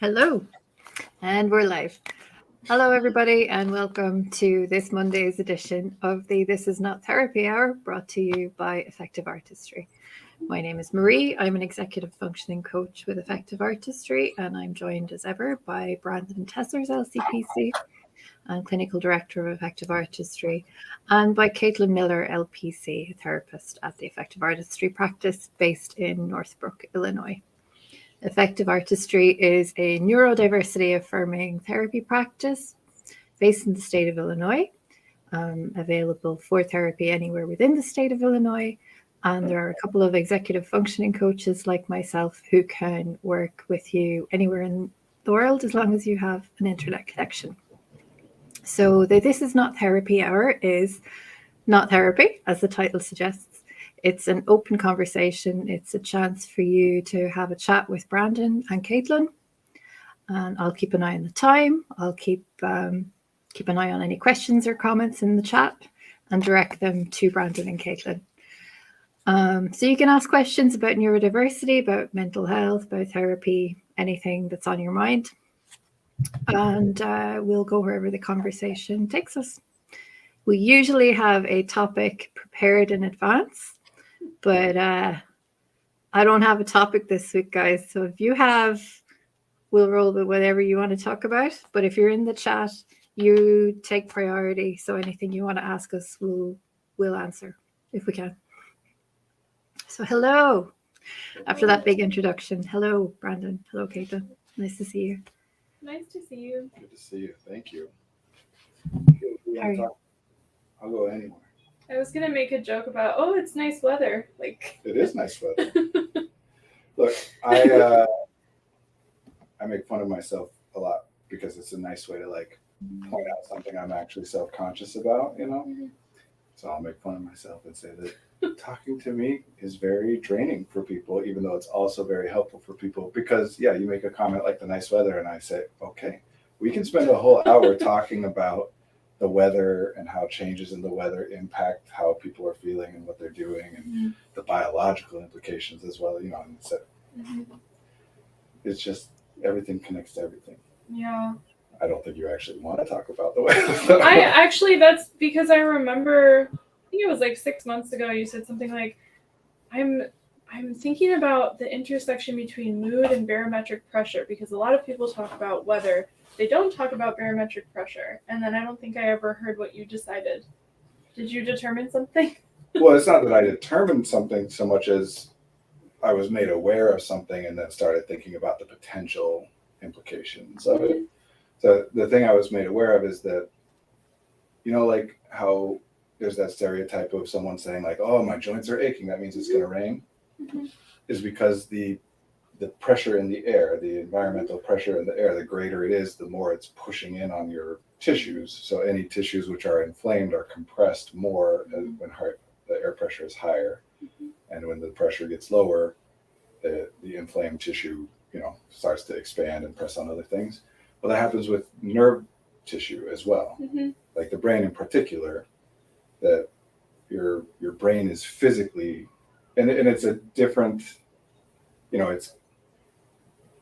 Hello, and we're live. Hello, everybody, and welcome to this Monday's edition of the This Is Not Therapy Hour, brought to you by Effective Artistry. My name is Marie. I'm an executive functioning coach with Effective Artistry, and I'm joined as ever by Brandon Tessers, LCPC, and Clinical Director of Effective Artistry, and by Caitlin Miller, LPC, a therapist at the Effective Artistry practice based in Northbrook, Illinois. Effective Artistry is a neurodiversity affirming therapy practice based in the state of Illinois, available for therapy anywhere within the state of Illinois. And there are a couple of executive functioning coaches like myself who can work with you anywhere in the world as long as you have an internet connection. So the This Is Not Therapy Hour is not therapy, as the title suggests. It's an open conversation. It's a chance for you to have a chat with Brandon and Caitlin. And I'll keep an eye on the time. I'll keep an eye on any questions or comments in the chat and direct them to Brandon and Caitlin. So you can ask questions about neurodiversity, about mental health, about therapy, anything that's on your mind. And we'll go wherever the conversation takes us. We usually have a topic prepared in advance, but I don't have a topic this week, guys. So if you have, we'll roll with whatever you want to talk about. But if you're in the chat, you take priority. So anything you want to ask us, we'll answer if we can. So hello. After that big introduction, hello, Brandon. Hello, Caitlin. Nice to see you. Nice to see you. Good to see you. Thank you. How are you? I'll go anywhere. I was gonna make a joke about, oh, it's nice weather. Like It is nice weather. Look, I make fun of myself a lot because it's a nice way to like point out something I'm actually self-conscious about, you know? Mhm. So I'll make fun of myself and say that talking to me is very draining for people, even though it's also very helpful for people because, yeah, you make a comment like the nice weather and I say, okay, we can spend a whole hour talking about the weather and how changes in the weather impact how people are feeling and what they're doing and the biological implications as well, you know, and so it's just everything connects to everything. Yeah. I don't think you actually want to talk about the weather. I actually, that's because I remember, I think it was like 6 months ago, you said something like, I'm thinking about the intersection between mood and barometric pressure because a lot of people talk about weather. They don't talk about barometric pressure. And then I don't think I ever heard what you decided. Did you determine something? Well, it's not that I determined something so much as I was made aware of something and then started thinking about the potential implications of it. So the thing I was made aware of is that, you know, like how there's that stereotype of someone saying like, oh, my joints are aching, that means it's going to rain, is because the pressure in the air, the environmental pressure in the air, the greater it is, the more it's pushing in on your tissues. So any tissues which are inflamed are compressed more when the air pressure is higher. And when the pressure gets lower, the inflamed tissue, you know, starts to expand and press on other things. Well, that happens with nerve tissue as well. Like the brain in particular, that your brain is physically, and it's a different, you know, it's,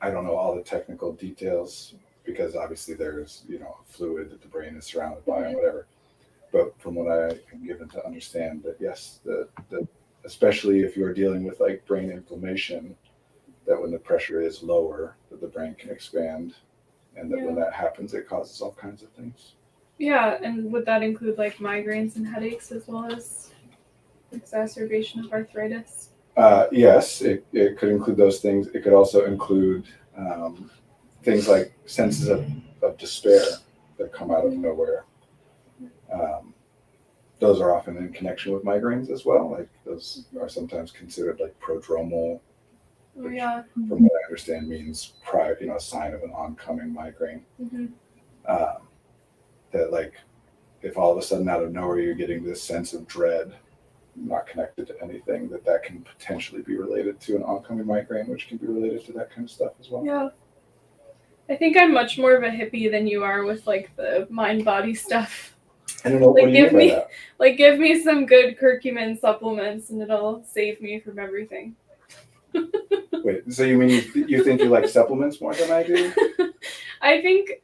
I don't know all the technical details because obviously there's, you know, a fluid that the brain is surrounded by and whatever. But from what I am given to understand, that yes, the especially if you're dealing with like brain inflammation, that when the pressure is lower, that the brain can expand, and that when that happens, it causes all kinds of things. Yeah, and would that include like migraines and headaches as well as exacerbation of arthritis? Yes, it could include those things. It could also include things like senses of despair that come out of nowhere. Those are often in connection with migraines as well. Like those are sometimes considered like prodromal, which from what I understand means prior, you know, a sign of an oncoming migraine. That like if all of a sudden out of nowhere you're getting this sense of dread, not connected to anything, that can potentially be related to an oncoming migraine, which can be related to that kind of stuff as well. Yeah. I think I'm much more of a hippie than you are with like the mind body stuff. I don't know, like what do you mean by that? Like give me some good curcumin supplements and it'll save me from everything. Wait, so you mean you think you like supplements more than I do? I think,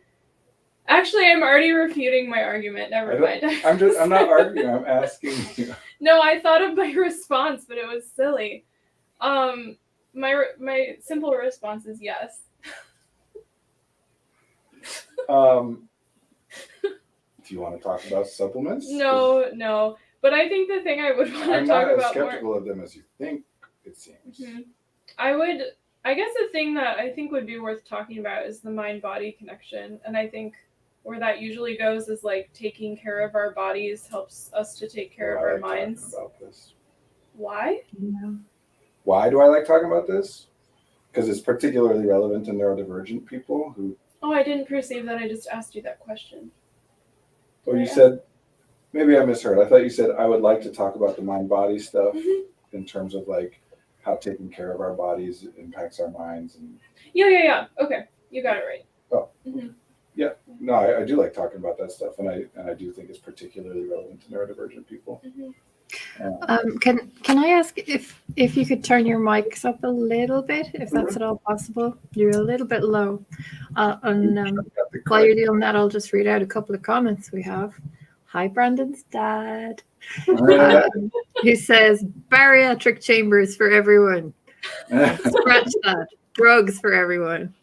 actually, I'm already refuting my argument. Never mind. I'm not arguing. I'm asking you. No, I thought of my response, but it was silly. My simple response is yes. Do you want to talk about supplements? No. But I think the thing I would want to I'm talk not as about skeptical more. of them as you think, it seems. I guess the thing that I think would be worth talking about is the mind-body connection. And I think where that usually goes is like taking care of our bodies helps us to take care of our minds. About this. Why? Yeah. Why do I like talking about this? Because it's particularly relevant to neurodivergent people who. Oh, I didn't perceive that. I just asked you that question. Oh, you said, maybe I misheard. I thought you said I would like to talk about the mind-body stuff in terms of like how taking care of our bodies impacts our minds. And Yeah. Okay, you got it right. Oh, yeah. No, I do like talking about that stuff, and I do think it's particularly relevant to neurodivergent people. Can I ask if you could turn your mics up a little bit, if that's at all possible? You're a little bit low. While you're doing that, I'll just read out a couple of comments we have. Hi, Brandon's dad, who says bariatric chambers for everyone. Scratch that. Drugs for everyone.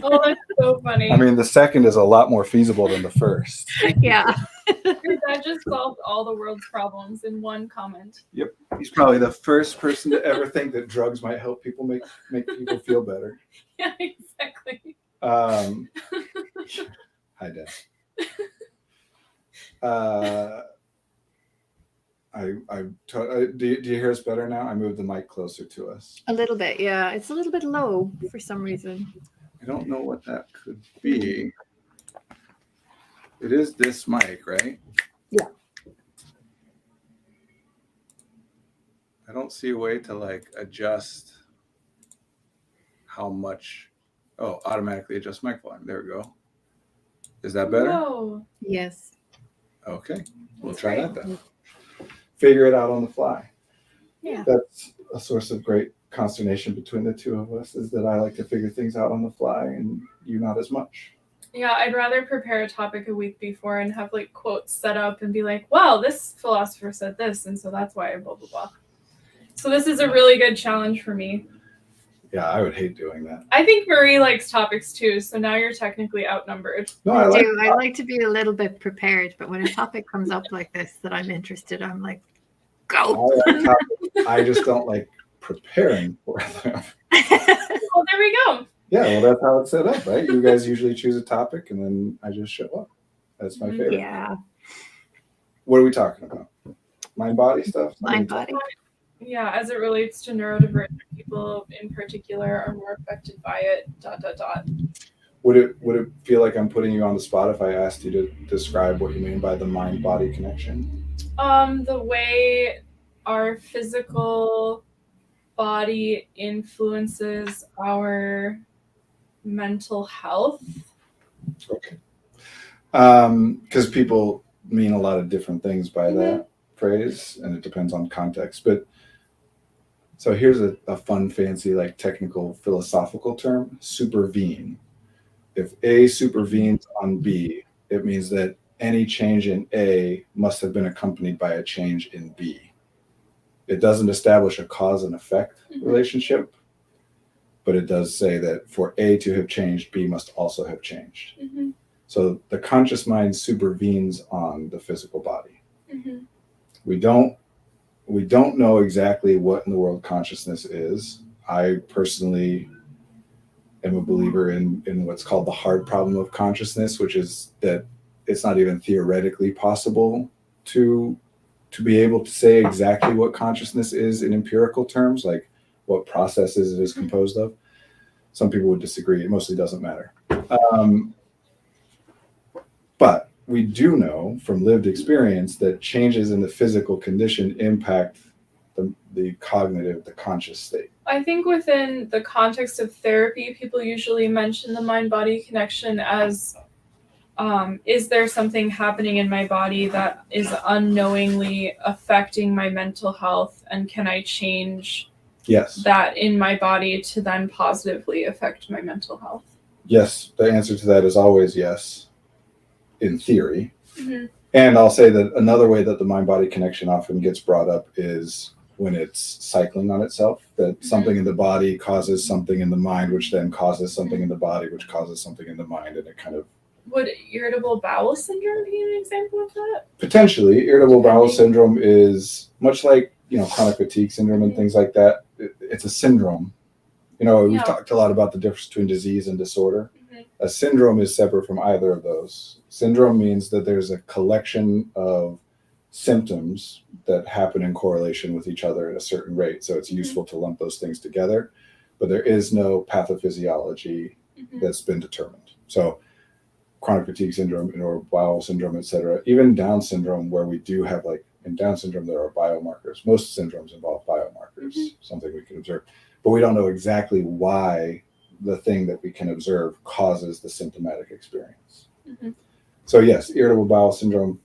Oh, that's so funny. I mean, the second is a lot more feasible than the first. Yeah. That just solved all the world's problems in one comment. Yep. He's probably the first person to ever think that drugs might help people make people feel better. Yeah, exactly. Hi, Dad. Do you hear us better now? I moved the mic closer to us. A little bit, yeah. It's a little bit low for some reason. I don't know what that could be. It is this mic, right? Yeah. I don't see a way to like adjust how much. Oh, automatically adjust mic volume. There we go. Is that better? Whoa. Yes. Okay, we'll try that then. Figure it out on the fly. Yeah. That's a source of great consternation between the two of us, is that I like to figure things out on the fly and you not as much. Yeah, I'd rather prepare a topic a week before and have like quotes set up and be like, well, this philosopher said this, and so that's why blah, blah, blah. So this is a really good challenge for me. Yeah, I would hate doing that. I think Marie likes topics too, so now you're technically outnumbered. No, I like to be a little bit prepared, but when a topic comes up like this that I'm interested, I'm like, go. I just don't like preparing for them. Well, there we go. Yeah, well, that's how it's set up, right? You guys usually choose a topic and then I just show up. That's my favorite. Yeah. What are we talking about? Mind body stuff? Mind body. Yeah, as it relates to neurodivergent people in particular are more affected by it, ... Would it feel like I'm putting you on the spot if I asked you to describe what you mean by the mind-body connection? The way our physical body influences our mental health. Okay. Because people mean a lot of different things by that phrase, and it depends on context. But so here's a fun, fancy, like technical philosophical term: supervene. If A supervenes on B, it means that any change in A must have been accompanied by a change in B. It doesn't establish a cause and effect relationship, but it does say that for A to have changed, B must also have changed. So the conscious mind supervenes on the physical body. We don't know exactly what in the world consciousness is. I personally am a believer in what's called the hard problem of consciousness, which is that it's not even theoretically possible to be able to say exactly what consciousness is in empirical terms, like what processes it is composed of. Some people would disagree. It mostly doesn't matter. But we do know from lived experience that changes in the physical condition impact the cognitive, the conscious state. I think within the context of therapy, people usually mention the mind-body connection as, is there something happening in my body that is unknowingly affecting my mental health, and can I change Yes. that in my body to then positively affect my mental health? Yes, the answer to that is always yes, in theory. Mm-hmm. And I'll say that another way that the mind-body connection often gets brought up is when it's cycling on itself, that something in the body causes something in the mind, which then causes something in the body, which causes something in the mind, and it kind of... Would irritable bowel syndrome be an example of that? Potentially. Irritable bowel syndrome is much like, chronic fatigue syndrome and things like that. It's a syndrome. We've talked a lot about the difference between disease and disorder. Mm-hmm. A syndrome is separate from either of those. Syndrome means that there's a collection of symptoms that happen in correlation with each other at a certain rate. So it's useful to lump those things together, but there is no pathophysiology that's been determined. So chronic fatigue syndrome, or bowel syndrome, et cetera, even Down syndrome, where we do have, like in Down syndrome, there are biomarkers. Most syndromes involve biomarkers, something we can observe, but we don't know exactly why the thing that we can observe causes the symptomatic experience. So yes, irritable bowel syndrome.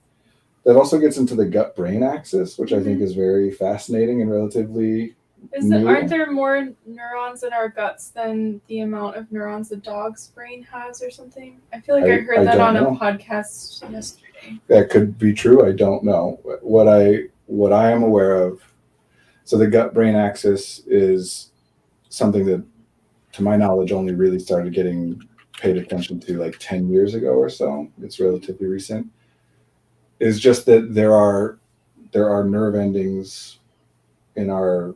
That also gets into the gut-brain axis, which I think is very fascinating and relatively new. Aren't there more neurons in our guts than the amount of neurons a dog's brain has or something? I feel like I heard that on a podcast yesterday. That could be true. I don't know. What I am aware of, so the gut-brain axis is something that, to my knowledge, only really started getting paid attention to like 10 years ago or so. It's relatively recent. Is just that there are nerve endings in our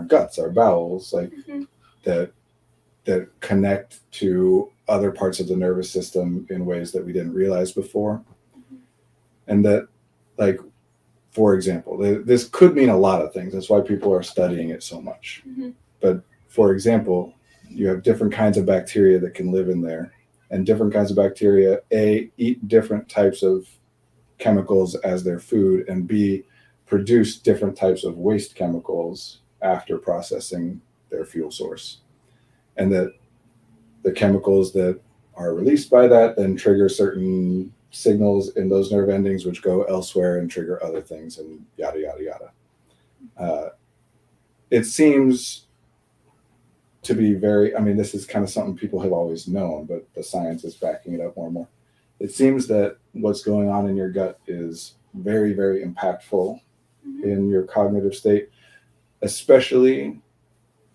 guts, our bowels, like that connect to other parts of the nervous system in ways that we didn't realize before. And that, like, for example, this could mean a lot of things. That's why people are studying it so much. But for example, you have different kinds of bacteria that can live in there, and different kinds of bacteria, A, eat different types of chemicals as their food, and B, produce different types of waste chemicals after processing their fuel source. And that the chemicals that are released by that then trigger certain signals in those nerve endings, which go elsewhere and trigger other things, and yada, yada, yada. It seems to be this is kind of something people have always known, but the science is backing it up more and more. It seems that what's going on in your gut is very, very impactful in your cognitive state, especially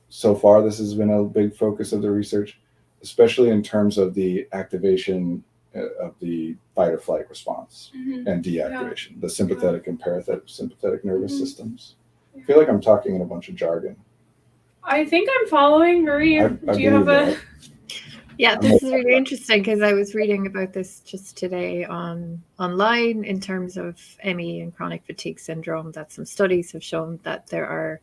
so far. This has been a big focus of the research, especially in terms of the activation of the fight or flight response and deactivation, the sympathetic and parasympathetic nervous systems. I feel like I'm talking in a bunch of jargon. I think I'm following. Marie, do you have a... Yeah, this is really interesting because I was reading about this just today online in terms of ME and chronic fatigue syndrome, that some studies have shown that there are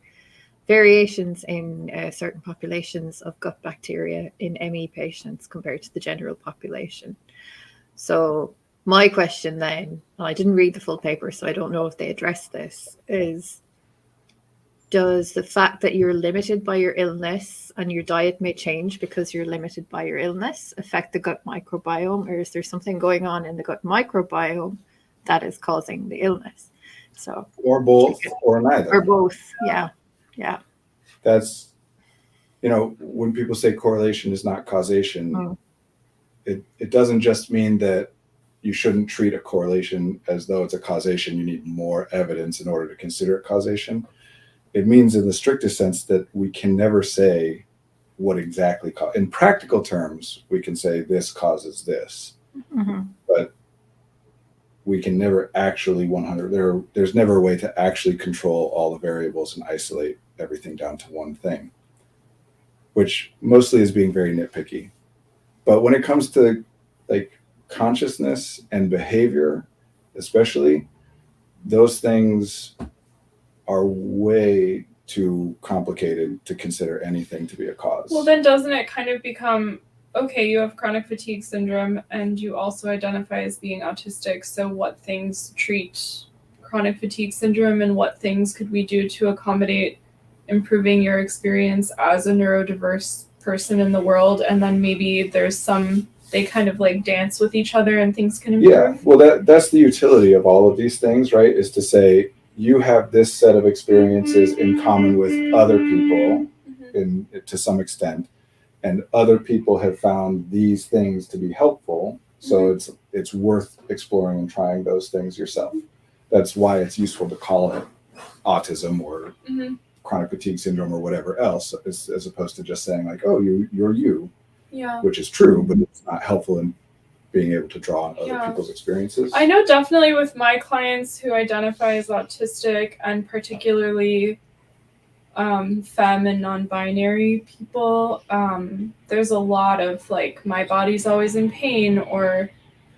variations in certain populations of gut bacteria in ME patients compared to the general population. So my question then, I didn't read the full paper, so I don't know if they address this, is does the fact that you're limited by your illness and your diet may change because you're limited by your illness affect the gut microbiome, or is there something going on in the gut microbiome that is causing the illness? So, or both, or neither. Or both, yeah. That's, when people say correlation is not causation, it doesn't just mean that you shouldn't treat a correlation as though it's a causation. You need more evidence in order to consider it causation. It means in the strictest sense that we can never say what exactly in practical terms, we can say this causes this, but we can never actually there's never a way to actually control all the variables and isolate everything down to one thing, which mostly is being very nitpicky. But when it comes to like consciousness and behavior, especially, those things are way too complicated to consider anything to be a cause. Well, then doesn't it kind of become, okay, you have chronic fatigue syndrome and you also identify as being autistic, so what things treat chronic fatigue syndrome and what things could we do to accommodate improving your experience as a neurodiverse person in the world? And then maybe they kind of like dance with each other and things can improve. Yeah, well, that's the utility of all of these things, right? Is to say, you have this set of experiences in common with other people to some extent, and other people have found these things to be helpful. So it's worth exploring and trying those things yourself. That's why it's useful to call it autism or chronic fatigue syndrome or whatever else, as opposed to just saying like, oh, you're you, which is true, but it's not helpful in being able to draw on other people's experiences. I know definitely with my clients who identify as autistic, and particularly femme and non-binary people, there's a lot of like, my body's always in pain, or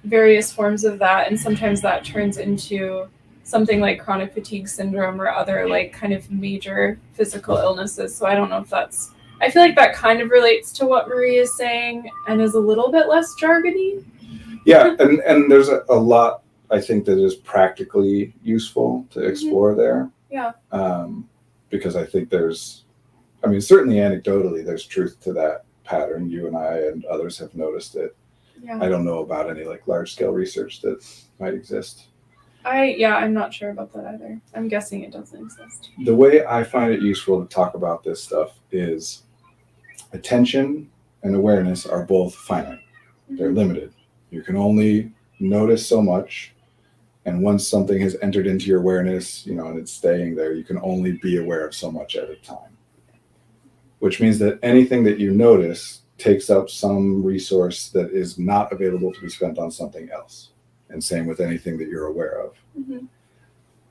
various forms of that, and sometimes that turns into something like chronic fatigue syndrome or other like kind of major physical illnesses. So I don't know if that's, I feel like that kind of relates to what Marie is saying and is a little bit less jargony. Yeah, and there's a lot, I think, that is practically useful to explore there. Yeah. Because I think certainly anecdotally, there's truth to that pattern. You and I and others have noticed it. Yeah. I don't know about any like large scale research that might exist. I'm not sure about that either. I'm guessing it doesn't exist. The way I find it useful to talk about this stuff is attention and awareness are both finite. They're limited. You can only notice so much. And once something has entered into your awareness, and it's staying there, you can only be aware of so much at a time. Which means that anything that you notice takes up some resource that is not available to be spent on something else. And same with anything that you're aware of.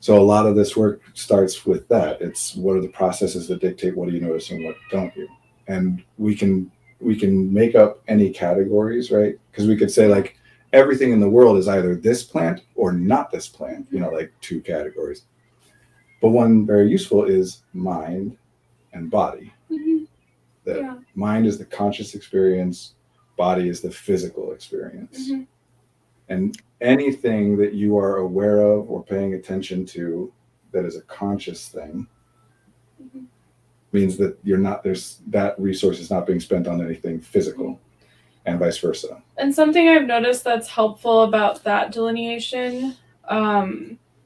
So a lot of this work starts with that. It's what are the processes that dictate what do you notice and what don't you? And we can make up any categories, right? Because we could say like everything in the world is either this plant or not this plant, like 2 categories. But one very useful is mind and body. That mind is the conscious experience, body is the physical experience. And anything that you are aware of or paying attention to that is a conscious thing means that that resource is not being spent on anything physical, and vice versa. And something I've noticed that's helpful about that delineation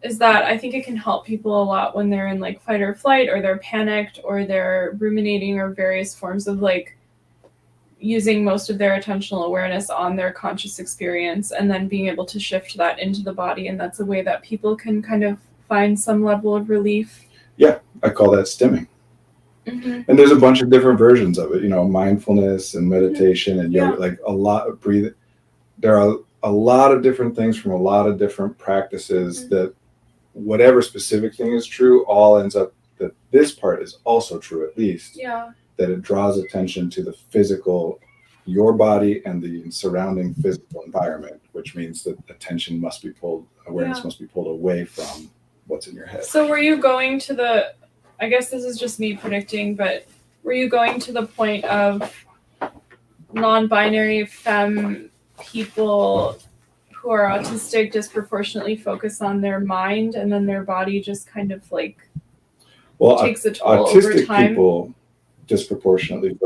is that I think it can help people a lot when they're in like fight or flight, or they're panicked, or they're ruminating, or various forms of like using most of their attentional awareness on their conscious experience, and then being able to shift that into the body. And that's a way that people can kind of find some level of relief. Yeah, I call that stimming. And there's a bunch of different versions of it, mindfulness and meditation and yoga, like a lot of breathing. There are a lot of different things from a lot of different practices that whatever specific thing is true, all ends up that this part is also true, at least. That it draws attention to the physical, your body and the surrounding physical environment, which means that attention must be pulled, awareness must be pulled away from what's in your head. So were you going to I guess this is just me predicting, but were you going to the point of non-binary femme people who are autistic disproportionately focus on their mind, and then their body just kind of like takes a toll over time? People disproportionately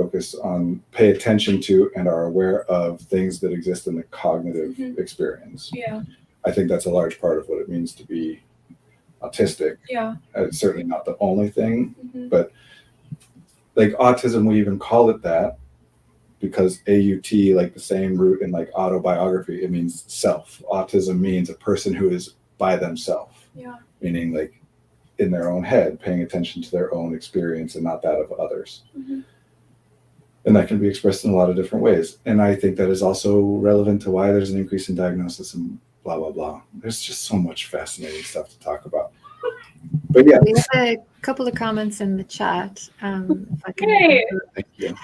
pay attention to and are aware of things that exist in the cognitive experience. I think that's a large part of what it means to be autistic. It's certainly not the only thing, but like autism, we even call it that because AUT, like the same root in like autobiography, it means self. Autism means a person who is by themselves, meaning like in their own head, paying attention to their own experience and not that of others. And that can be expressed in a lot of different ways. And I think that is also relevant to why there's an increase in diagnosis and blah, blah, blah. There's just so much fascinating stuff to talk about. But yeah. We have a couple of comments in the chat. If I can Thank you.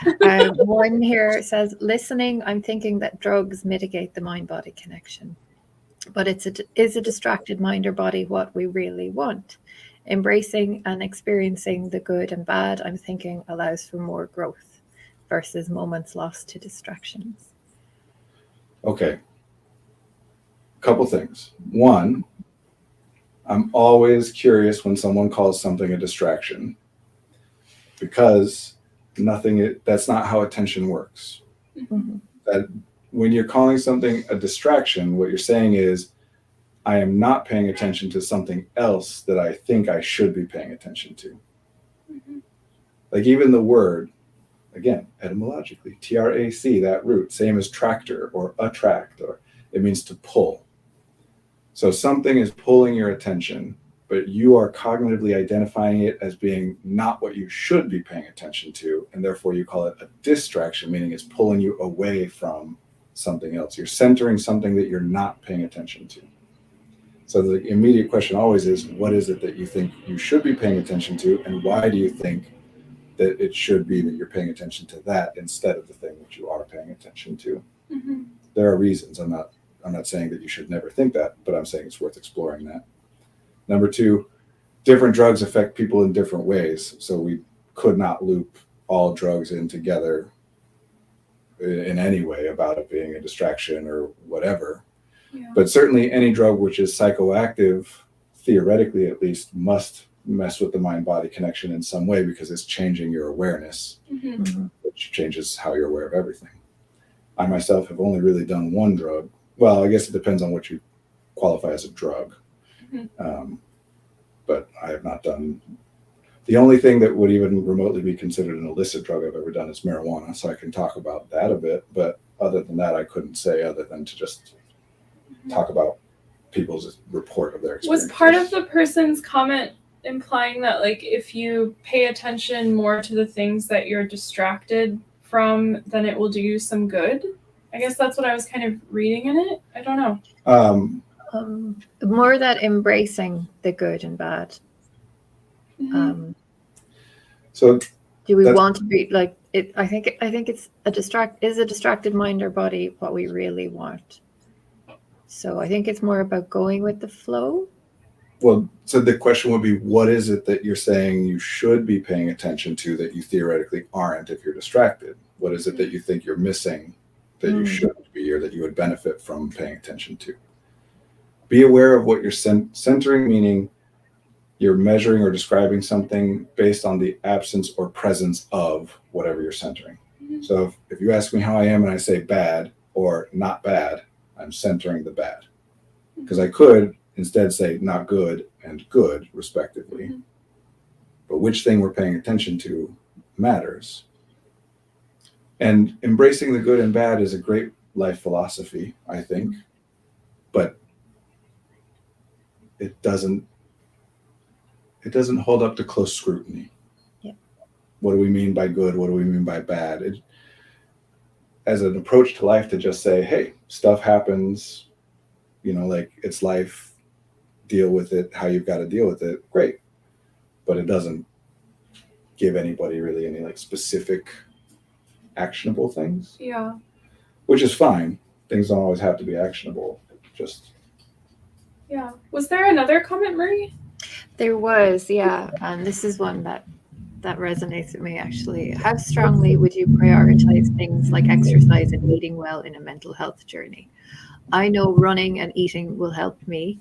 One here says, listening, I'm thinking that drugs mitigate the mind-body connection. But is a distracted mind or body what we really want? Embracing and experiencing the good and bad, I'm thinking, allows for more growth versus moments lost to distractions. Okay. Couple things. One, I'm always curious when someone calls something a distraction, because that's not how attention works. That when you're calling something a distraction, what you're saying is I am not paying attention to something else that I think I should be paying attention to. Mhm. Like even the word, again, etymologically, TRAC, that root, same as tractor or attract, or it means to pull. So something is pulling your attention, but you are cognitively identifying it as being not what you should be paying attention to, and therefore you call it a distraction, meaning it's pulling you away from something else. You're centering something that you're not paying attention to. So the immediate question always is, what is it that you think you should be paying attention to, and why do you think that it should be that you're paying attention to that instead of the thing that you are paying attention to? Mhm. There are reasons. I'm not saying that you should never think that, but I'm saying it's worth exploring that. Number two, different drugs affect people in different ways. So we could not loop all drugs in together in any way about it being a distraction or whatever. Yeah. But certainly any drug which is psychoactive, theoretically at least, must mess with the mind-body connection in some way because it's changing your awareness, Mhm. which changes how you're aware of everything. I myself have only really done one drug. Well, I guess it depends on what you qualify as a drug. But I have not done, the only thing that would even remotely be considered an illicit drug I've ever done is marijuana. So I can talk about that a bit. But other than that, I couldn't say other than to just talk about people's report of their experience. Was part of the person's comment implying that, like, if you pay attention more to the things that you're distracted from, then it will do you some good? I guess that's what I was kind of reading in it. I don't know. More that embracing the good and bad. Mhm. So Do we want to be like it? I think it's a distracted mind or body what we really want. So I think it's more about going with the flow. Well, so the question would be, what is it that you're saying you should be paying attention to that you theoretically aren't if you're distracted? What is it that you think you're missing that you shouldn't be, or that you would benefit from paying attention to? Be aware of what you're centering, meaning you're measuring or describing something based on the absence or presence of whatever you're centering. So if you ask me how I am and I say bad or not bad, I'm centering the bad. Because I could instead say not good and good, respectively. But which thing we're paying attention to matters. And embracing the good and bad is a great life philosophy, I think. But it doesn't hold up to close scrutiny. Yeah. What do we mean by good? What do we mean by bad? As an approach to life, to just say, hey, stuff happens, like it's life, deal with it how you've got to deal with it, great. But it doesn't give anybody really any like specific actionable things. Yeah. Which is fine. Things don't always have to be actionable. Just. Yeah. Was there another comment, Marie? There was, yeah. And this is one that resonates with me, actually. How strongly would you prioritize things like exercise and eating well in a mental health journey? I know running and eating will help me,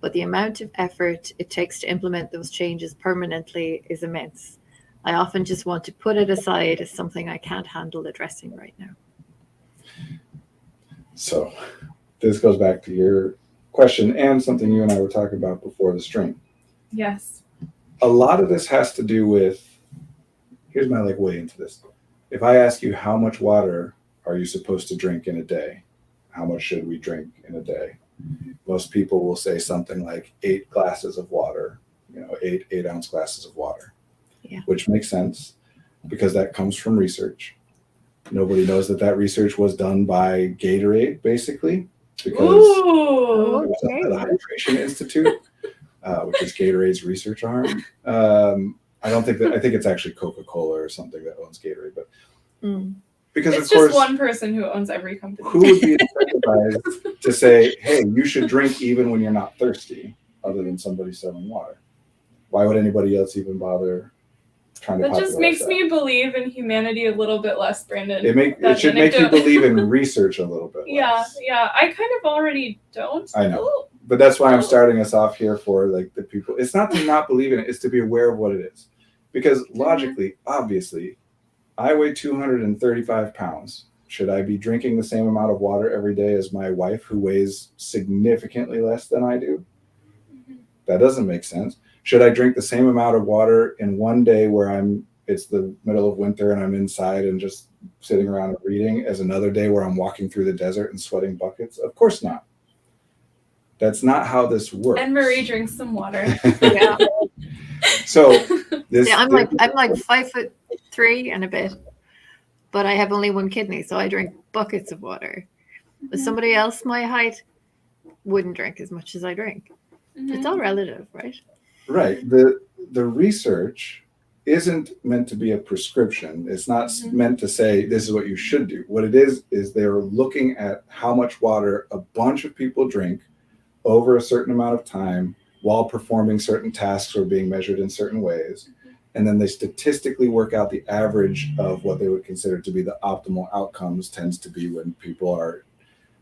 but the amount of effort it takes to implement those changes permanently is immense. I often just want to put it aside as something I can't handle addressing right now. So this goes back to your question and something you and I were talking about before the stream. Yes. A lot of this has to do with, here's my way into this. If I ask you how much water are you supposed to drink in a day, how much should we drink in a day? Most people will say something like 8 glasses of water, 8-ounce glasses of water, which makes sense because that comes from research. Nobody knows that research was done by Gatorade, basically, because it was done by the Hydration Institute, which is Gatorade's research arm. I think it's actually Coca-Cola or something that owns Gatorade, but because it's of course, just one person who owns every company. Who would be incentivized to say, hey, you should drink even when you're not thirsty, other than somebody selling water? Why would anybody else even bother trying to popularize that? Just makes me believe in humanity a little bit less, Brandon. It should make you believe in research a little bit less. Yeah. I kind of already don't. I know. But that's why I'm starting us off here for the people. It's not to not believe in it, it's to be aware of what it is. Because logically, obviously, I weigh 235 pounds. Should I be drinking the same amount of water every day as my wife, who weighs significantly less than I do? That doesn't make sense. Should I drink the same amount of water in one day where it's the middle of winter and I'm inside and just sitting around and reading, as another day where I'm walking through the desert and sweating buckets? Of course not. That's not how this works. And Marie drinks some water. Yeah. So this, Yeah, I'm like 5'3" and a bit, but I have only one kidney, so I drink buckets of water. But somebody else my height wouldn't drink as much as I drink. It's all relative, right? Right. The research isn't meant to be a prescription. It's not meant to say this is what you should do. What it is they're looking at how much water a bunch of people drink over a certain amount of time while performing certain tasks or being measured in certain ways. And then they statistically work out the average of what they would consider to be the optimal outcomes tends to be when people are,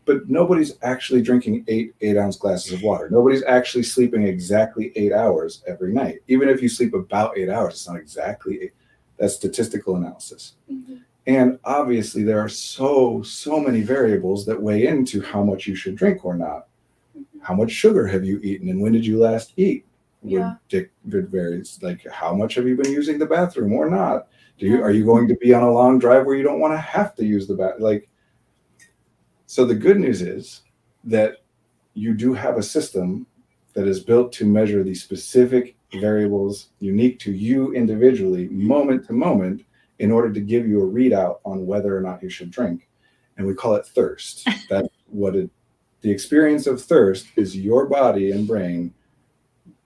but nobody's actually drinking 8-ounce glasses of water. Nobody's actually sleeping exactly 8 hours every night. Even if you sleep about 8 hours, it's not exactly 8. That's statistical analysis. And obviously there are so many variables that weigh into how much you should drink or not. How much sugar have you eaten and when did you last eat? It varies. Like, how much have you been using the bathroom or not? Are you going to be on a long drive where you don't want to have to use the bathroom? So the good news is that you do have a system that is built to measure the specific variables unique to you individually, moment to moment, in order to give you a readout on whether or not you should drink. And we call it thirst. That's what the experience of thirst is. Your body and brain,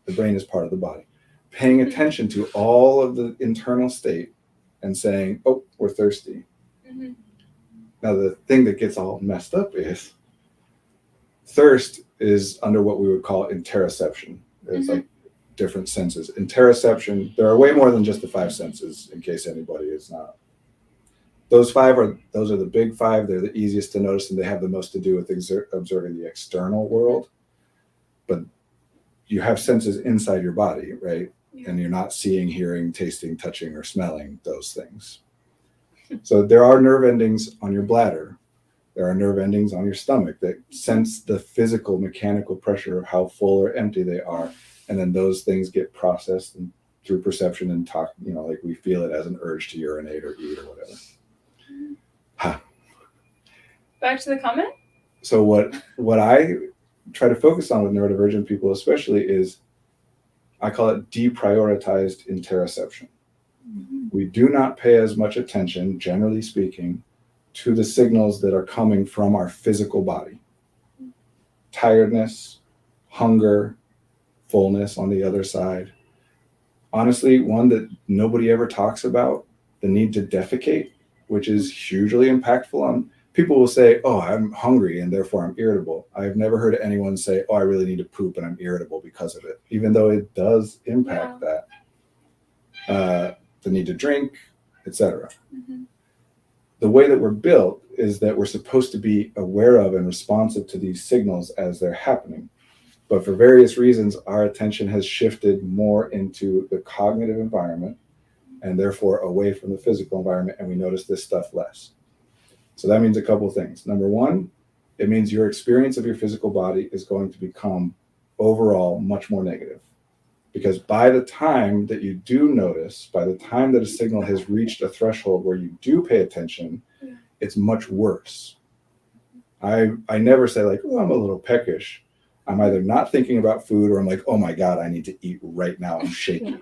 the brain is part of the body, paying attention to all of the internal state and saying, oh, we're thirsty. Now, the thing that gets all messed up is thirst is under what we would call interoception. It's like different senses. Interoception, there are way more than just the 5 senses, in case anybody is not. Those are the big 5. They're the easiest to notice, and they have the most to do with observing the external world. But you have senses inside your body, right? Yeah. And you're not seeing, hearing, tasting, touching, or smelling those things. So there are nerve endings on your bladder. There are nerve endings on your stomach that sense the physical, mechanical pressure of how full or empty they are. And then those things get processed through perception and talk, like we feel it as an urge to urinate or eat or whatever. Back to the comment. So what I try to focus on with neurodivergent people especially is, I call it deprioritized interoception. We do not pay as much attention, generally speaking, to the signals that are coming from our physical body. Tiredness, hunger, fullness on the other side. Honestly, one that nobody ever talks about, the need to defecate, which is hugely impactful on people will say, oh, I'm hungry and therefore I'm irritable. I've never heard anyone say, oh, I really need to poop and I'm irritable because of it, even though it does impact that. The need to drink, etc. The way that we're built is that we're supposed to be aware of and responsive to these signals as they're happening. But for various reasons, our attention has shifted more into the cognitive environment and therefore away from the physical environment, and we notice this stuff less. So that means a couple of things. Number one, it means your experience of your physical body is going to become overall much more negative. Because by the time that you do notice, by the time that a signal has reached a threshold where you do pay attention, it's much worse. I never say like, oh, I'm a little peckish. I'm either not thinking about food or I'm like, oh my God, I need to eat right now. I'm shaky.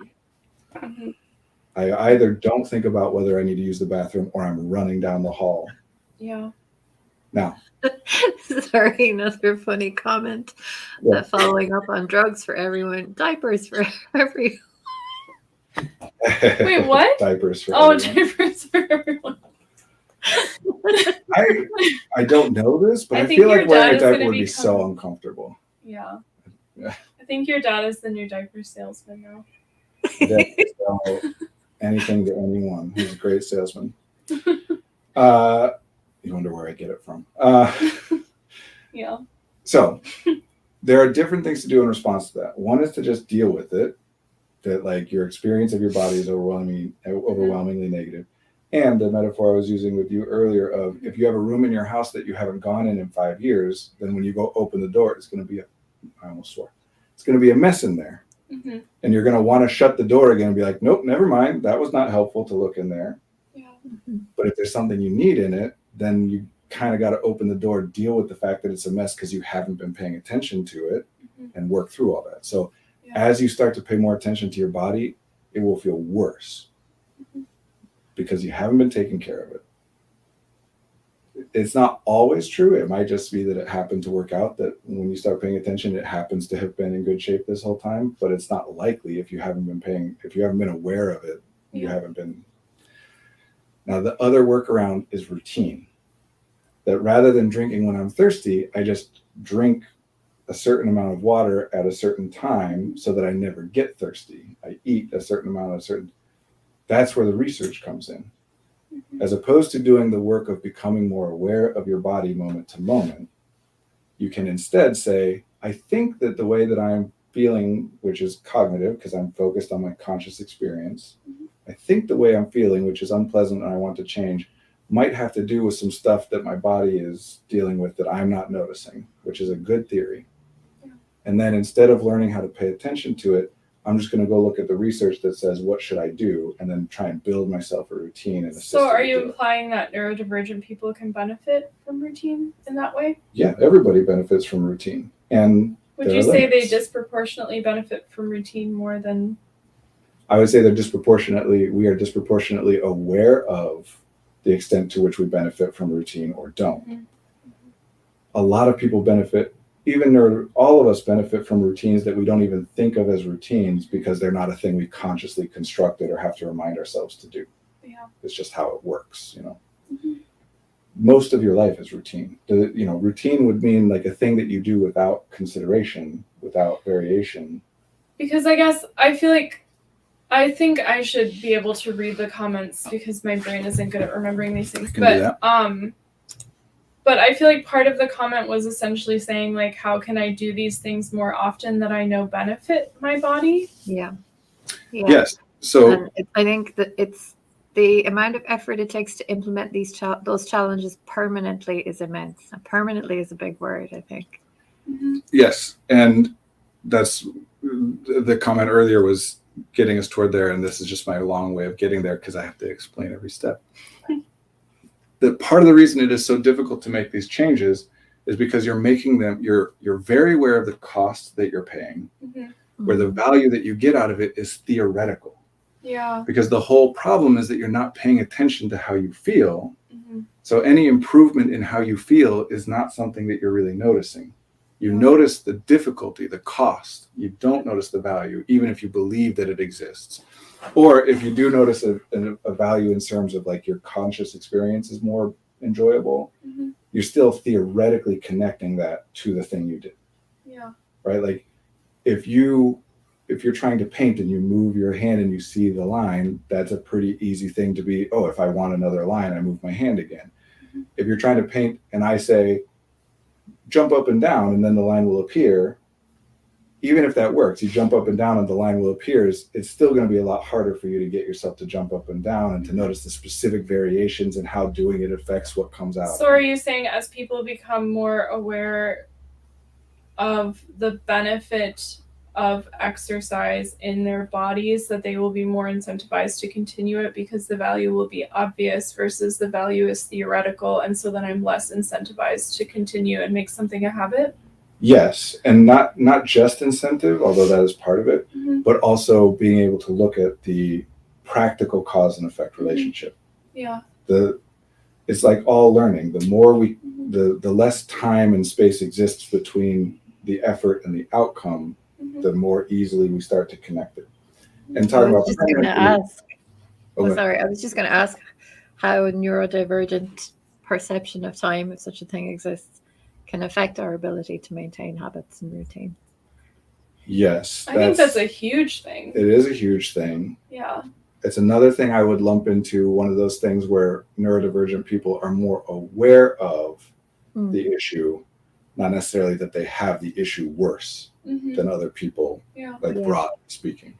I either don't think about whether I need to use the bathroom or I'm running down the hall. Yeah. Now. Sorry, another funny comment. Following up on drugs for everyone, diapers for everyone. Wait, what? Diapers for everyone. Diapers for everyone. I don't know this, but I feel like wearing a diaper would be so uncomfortable. Yeah. I think your dad is the new diaper salesman now. Sell anything to anyone. He's a great salesman. You wonder where I get it from. Yeah. So there are different things to do in response to that. One is to just deal with it, that like your experience of your body is overwhelmingly negative. And the metaphor I was using with you earlier of if you have a room in your house that you haven't gone in 5 years, then when you go open the door, it's going to be I almost swore. It's going to be a mess in there. Mm-hmm. And you're going to want to shut the door again and be like, nope, never mind. That was not helpful to look in there. Yeah. But if there's something you need in it, then you kind of got to open the door, deal with the fact that it's a mess because you haven't been paying attention to it, and work through all that. So as you start to pay more attention to your body, it will feel worse because you haven't been taking care of it. It's not always true. It might just be that it happened to work out, that when you start paying attention, it happens to have been in good shape this whole time, but it's not likely if you haven't been aware of it, you haven't been. Now, the other workaround is routine. That rather than drinking when I'm thirsty, I just drink a certain amount of water at a certain time so that I never get thirsty. I eat a certain amount of That's where the research comes in. As opposed to doing the work of becoming more aware of your body moment to moment, you can instead say, I think that the way that I'm feeling, which is cognitive because I'm focused on my conscious experience, I think the way I'm feeling, which is unpleasant and I want to change, might have to do with some stuff that my body is dealing with that I'm not noticing, which is a good theory. And then instead of learning how to pay attention to it, I'm just going to go look at the research that says, what should I do? And then try and build myself a routine. And so are you implying that neurodivergent people can benefit from routine in that way? Yeah, everybody benefits from routine. And would you say they disproportionately benefit from routine more than? I would say we are disproportionately aware of the extent to which we benefit from routine or don't. A lot of people benefit, all of us benefit from routines that we don't even think of as routines because they're not a thing we consciously constructed or have to remind ourselves to do. Yeah. It's just how it works, Most of your life is routine. Routine would mean like a thing that you do without consideration, without variation. Because I think I should be able to read the comments because my brain isn't good at remembering these things. But I feel like part of the comment was essentially saying, like, how can I do these things more often that I know benefit my body? Yeah. Yes. So I think that it's the amount of effort it takes to implement those challenges permanently is immense. And permanently is a big word, I think. Yes. And that's the comment earlier was getting us toward there. And this is just my long way of getting there because I have to explain every step. That part of the reason it is so difficult to make these changes is because you're making them, you're very aware of the cost that you're paying, where the value that you get out of it is theoretical. Yeah. Because the whole problem is that you're not paying attention to how you feel. So any improvement in how you feel is not something that you're really noticing. You notice the difficulty, the cost. You don't notice the value, even if you believe that it exists. Or if you do notice a value in terms of like your conscious experience is more enjoyable, you're still theoretically connecting that to the thing you did. Yeah. Right? Like if you're trying to paint and you move your hand and you see the line, that's a pretty easy thing to be, oh, if I want another line, I move my hand again. If you're trying to paint and I say, jump up and down and then the line will appear, even if that works, you jump up and down and the line will appear, it's still going to be a lot harder for you to get yourself to jump up and down and to notice the specific variations and how doing it affects what comes out. So are you saying as people become more aware of the benefit of exercise in their bodies, that they will be more incentivized to continue it because the value will be obvious versus the value is theoretical, and so then I'm less incentivized to continue and make something a habit? Yes, and not just incentive, although that is part of it, but also being able to look at the practical cause and effect relationship. Yeah. It's like all learning. The more the less time and space exists between the effort and the outcome, the more easily we start to connect it. And talking about. I was just going to ask how neurodivergent perception of time, if such a thing exists, can affect our ability to maintain habits and routine. Yes. I think that's a huge thing. It is a huge thing. Yeah. It's another thing I would lump into one of those things where neurodivergent people are more aware of the issue, not necessarily that they have the issue worse than other people, broadly speaking.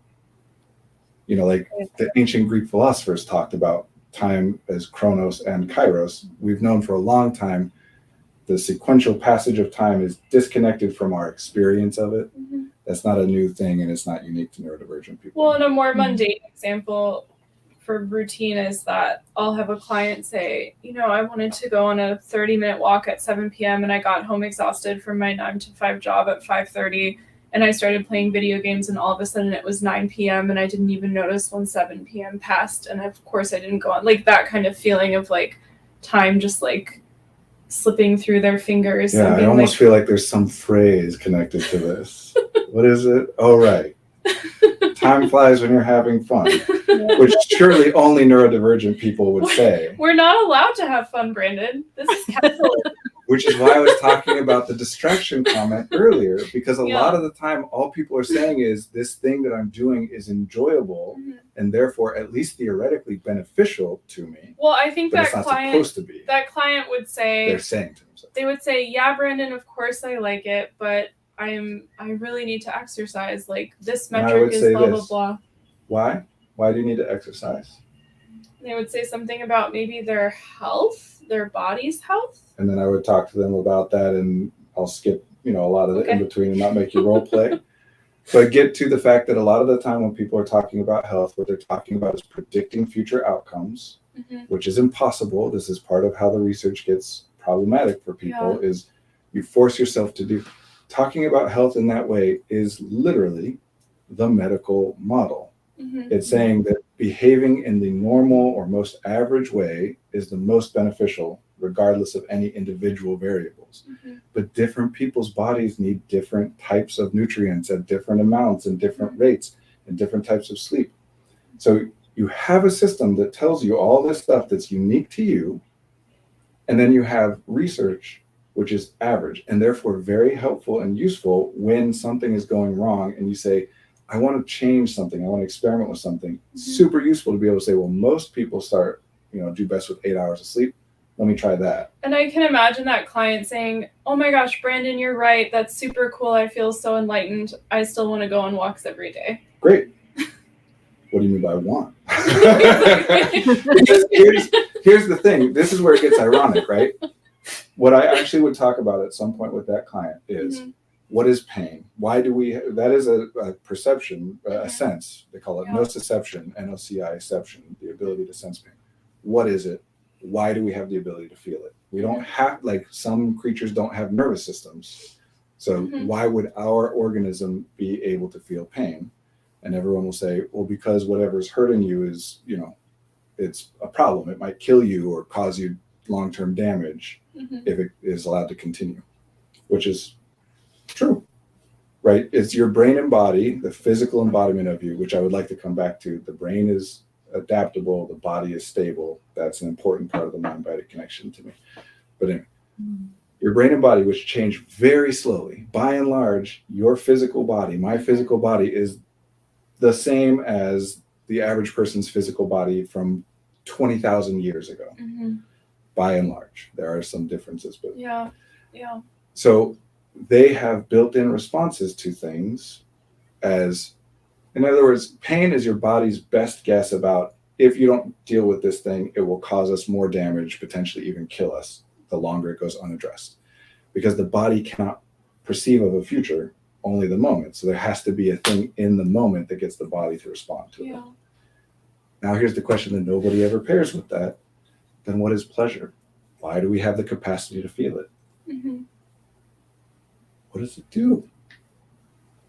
Like the ancient Greek philosophers talked about time as chronos and kairos. We've known for a long time the sequential passage of time is disconnected from our experience of it. Mm-hmm. That's not a new thing, and it's not unique to neurodivergent people. Well, and a more mundane example for routine is that I'll have a client say, I wanted to go on a 30-minute walk at 7 p.m. and I got home exhausted from my 9 to 5 job at 5:30, and I started playing video games, and all of a sudden it was 9 p.m. and I didn't even notice when 7 p.m. passed, and of course I didn't go on. Like that kind of feeling of like time just like slipping through their fingers. Yeah, I almost feel like there's some phrase connected to this. What is it? Oh, right. Time flies when you're having fun, which surely only neurodivergent people would say. We're not allowed to have fun, Brandon. This is capitalism. Which is why I was talking about the distraction comment earlier, because a lot of the time, all people are saying is this thing that I'm doing is enjoyable and therefore at least theoretically beneficial to me. Well, I think that supposed to be. That client would say, they're saying to themselves. They would say, yeah, Brandon, of course I like it, but I really need to exercise. Like this metric is blah, blah, blah. Why? Why do you need to exercise? They would say something about maybe their health, their body's health. And then I would talk to them about that, and I'll skip, a lot of the in between and not make you role play. But get to the fact that a lot of the time when people are talking about health, what they're talking about is predicting future outcomes, which is impossible. This is part of how the research gets problematic for people, is you force yourself to do. Talking about health in that way is literally the medical model. It's saying that behaving in the normal or most average way is the most beneficial, regardless of any individual variables. But different people's bodies need different types of nutrients at different amounts and different rates and different types of sleep. So you have a system that tells you all this stuff that's unique to you, and then you have research which is average and therefore very helpful and useful when something is going wrong and you say, I want to change something, I want to experiment with something. Super useful to be able to say, well, most people do best with 8 hours of sleep. Let me try that. And I can imagine that client saying, oh my gosh, Brandon, you're right. That's super cool. I feel so enlightened. I still want to go on walks every day. Great. What do you mean by want? Because here's the thing. This is where it gets ironic, right? What I actually would talk about at some point with that client is what is pain? Why do we, that is a perception, a sense, they call it nociception, N-O-C-I-ception, the ability to sense pain. What is it? Why do we have the ability to feel it? We don't have, like some creatures don't have nervous systems. So why would our organism be able to feel pain? And everyone will say, well, because whatever's hurting you is, it's a problem. It might kill you or cause you long-term damage if it is allowed to continue, which is true, right? It's your brain and body, the physical embodiment of you, which I would like to come back to. The brain is adaptable, the body is stable. That's an important part of the mind-body connection to me. But anyway, your brain and body, which change very slowly. By and large, your physical body, my physical body, is the same as the average person's physical body from 20,000 years ago. By and large, there are some differences, but so they have built-in responses to things as, in other words, pain is your body's best guess about if you don't deal with this thing, it will cause us more damage, potentially even kill us the longer it goes unaddressed, because the body cannot perceive of a future, only the moment. So there has to be a thing in the moment that gets the body to respond to it. Now here's the question that nobody ever pairs with that. Then what is pleasure? Why do we have the capacity to feel it? What does it do?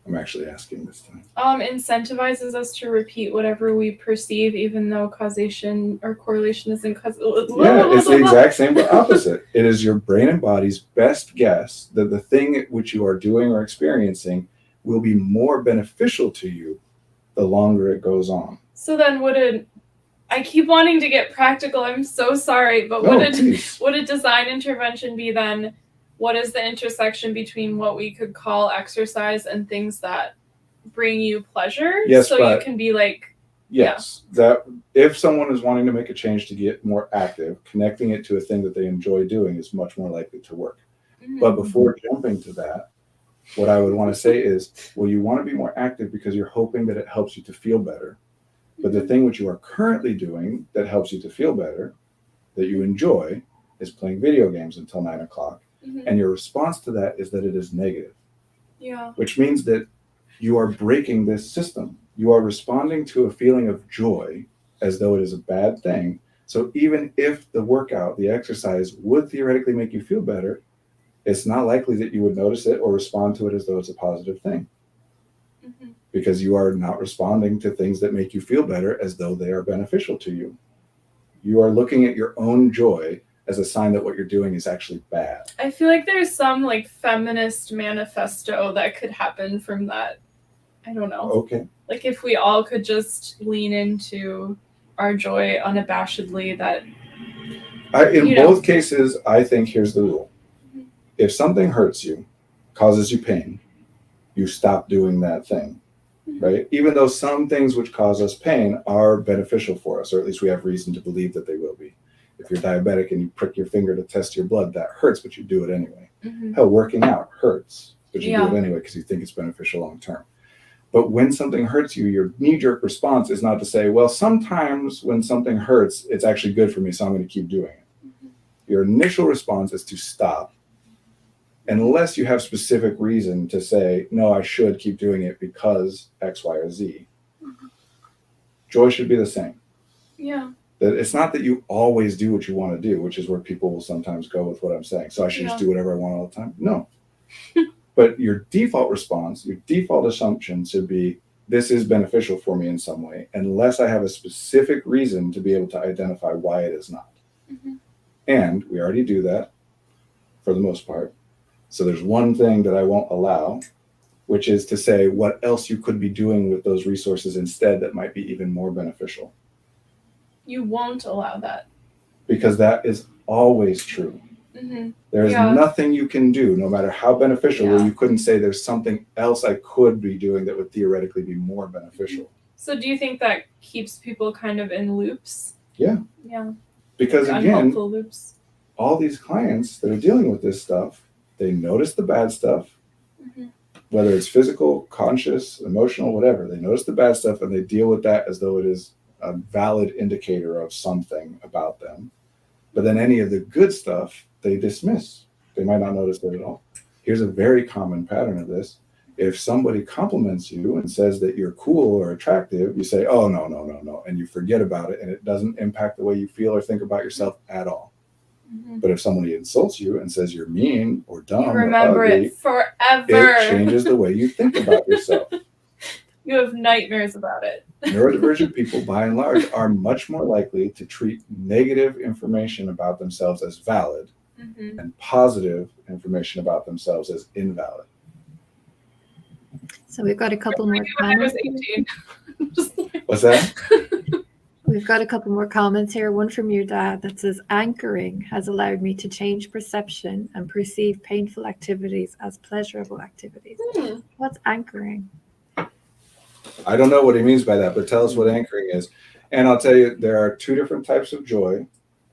I'm actually asking this time. Incentivizes us to repeat whatever we perceive, even though causation or correlation isn't causal. Yeah, it's the exact same but opposite. It is your brain and body's best guess that the thing which you are doing or experiencing will be more beneficial to you the longer it goes on. So then I keep wanting to get practical. I'm so sorry, but would a design intervention be then? What is the intersection between what we could call exercise and things that bring you pleasure? Yes, so you can be like, that if someone is wanting to make a change to get more active, connecting it to a thing that they enjoy doing is much more likely to work. But before jumping to that, what I would want to say is, well, you want to be more active because you're hoping that it helps you to feel better. But the thing which you are currently doing that helps you to feel better, that you enjoy, is playing video games until 9 o'clock. And your response to that is that it is negative. Yeah. Which means that you are breaking this system. You are responding to a feeling of joy as though it is a bad thing. So even if the workout, the exercise would theoretically make you feel better, it's not likely that you would notice it or respond to it as though it's a positive thing. Because you are not responding to things that make you feel better as though they are beneficial to you. You are looking at your own joy as a sign that what you're doing is actually bad. I feel like there's some like feminist manifesto that could happen from that. I don't know. Okay. Like if we all could just lean into our joy unabashedly, that in both cases, I think here's the rule. If something hurts you, causes you pain, you stop doing that thing, right? Even though some things which cause us pain are beneficial for us, or at least we have reason to believe that they will be. If you're diabetic and you prick your finger to test your blood, that hurts, but you do it anyway. Hell, working out hurts, but you do it anyway because you think it's beneficial long term. But when something hurts you, your knee-jerk response is not to say, well, sometimes when something hurts, it's actually good for me, so I'm going to keep doing it. Your initial response is to stop, unless you have specific reason to say, no, I should keep doing it because X, Y, or Z. Joy should be the same. Yeah. That it's not that you always do what you want to do, which is where people will sometimes go with what I'm saying. So I should just do whatever I want all the time. No. But your default response, your default assumption should be, this is beneficial for me in some way, unless I have a specific reason to be able to identify why it is not. And we already do that for the most part. So there's one thing that I won't allow, which is to say what else you could be doing with those resources instead that might be even more beneficial. You won't allow that. Because that is always true. There is nothing you can do, no matter how beneficial, where you couldn't say there's something else I could be doing that would theoretically be more beneficial. So do you think that keeps people kind of in loops? Yeah. Yeah. Because like again, unhelpful loops. All these clients that are dealing with this stuff, they notice the bad stuff, whether it's physical, conscious, emotional, whatever. They notice the bad stuff and they deal with that as though it is a valid indicator of something about them. But then any of the good stuff, they dismiss. They might not notice it at all. Here's a very common pattern of this. If somebody compliments you and says that you're cool or attractive, you say, oh, no, and you forget about it, and it doesn't impact the way you feel or think about yourself at all. But if somebody insults you and says you're mean or dumb, you remember or ugly, it forever. It changes the way you think about yourself. You have nightmares about it. Neurodivergent people, by and large, are much more likely to treat negative information about themselves as valid and positive information about themselves as invalid. So we've got a couple more I was comments. 18. What's that? We've got a couple more comments here. One from your dad that says, anchoring has allowed me to change perception and perceive painful activities as pleasurable activities. What's anchoring? I don't know what he means by that, but tell us what anchoring is. And I'll tell you, there are two different types of joy.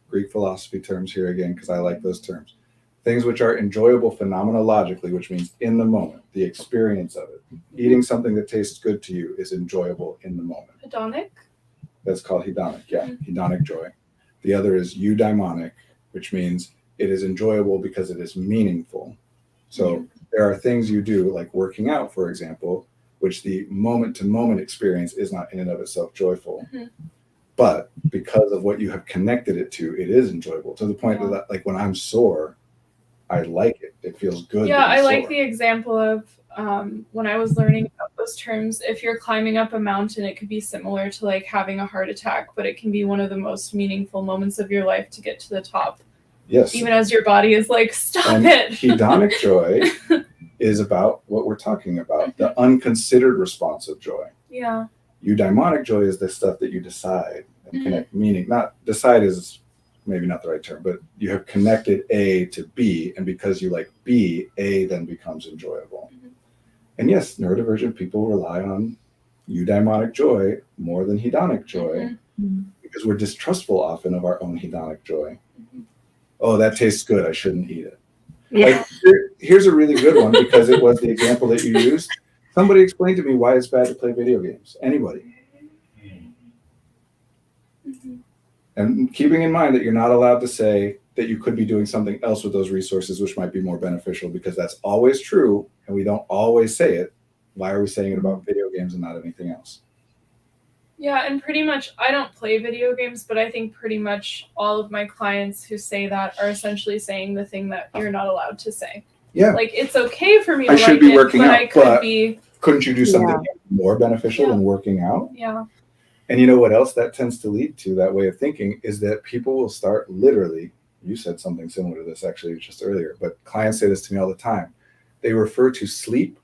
Greek philosophy terms here again, because I like those terms. Things which are enjoyable phenomenologically, which means in the moment, the experience of it. Eating something that tastes good to you is enjoyable in the moment. Hedonic? That's called hedonic, hedonic joy. The other is eudaimonic, which means it is enjoyable because it is meaningful. So there are things you do, like working out, for example, which the moment-to-moment experience is not in and of itself joyful. But because of what you have connected it to, it is enjoyable, to the point that, like, when I'm sore, I like it. It feels good. Yeah, I like the example of when I was learning about those terms. If you're climbing up a mountain, it could be similar to like having a heart attack, but it can be one of the most meaningful moments of your life to get to the top. Yes. Even as your body is like, stop it. Hedonic joy is about what we're talking about, the unconsidered response of joy. Yeah. Eudaimonic joy is the stuff that you decide and connect meaning. Not decide is maybe not the right term, but you have connected A to B, and because you like B, A then becomes enjoyable. And yes, neurodivergent people rely on eudaimonic joy more than hedonic joy because we're distrustful often of our own hedonic joy. Oh, that tastes good. I shouldn't eat it. Like, here's a really good one because it was the example that you used. Somebody explained to me why it's bad to play video games. Anybody? And keeping in mind that you're not allowed to say that you could be doing something else with those resources, which might be more beneficial, because that's always true. And we don't always say it. Why are we saying it about video games and not anything else? Yeah, and pretty much, I don't play video games, but I think pretty much all of my clients who say that are essentially saying the thing that you're not allowed to say. Yeah. Like, it's okay for me to I should like be it, working but out, I could but be... couldn't you do something more beneficial Yeah. than working out? Yeah. And you know what else that tends to lead to, that way of thinking, is that people will start literally, you said something similar to this actually just earlier, but clients say this to me all the time. They refer to sleep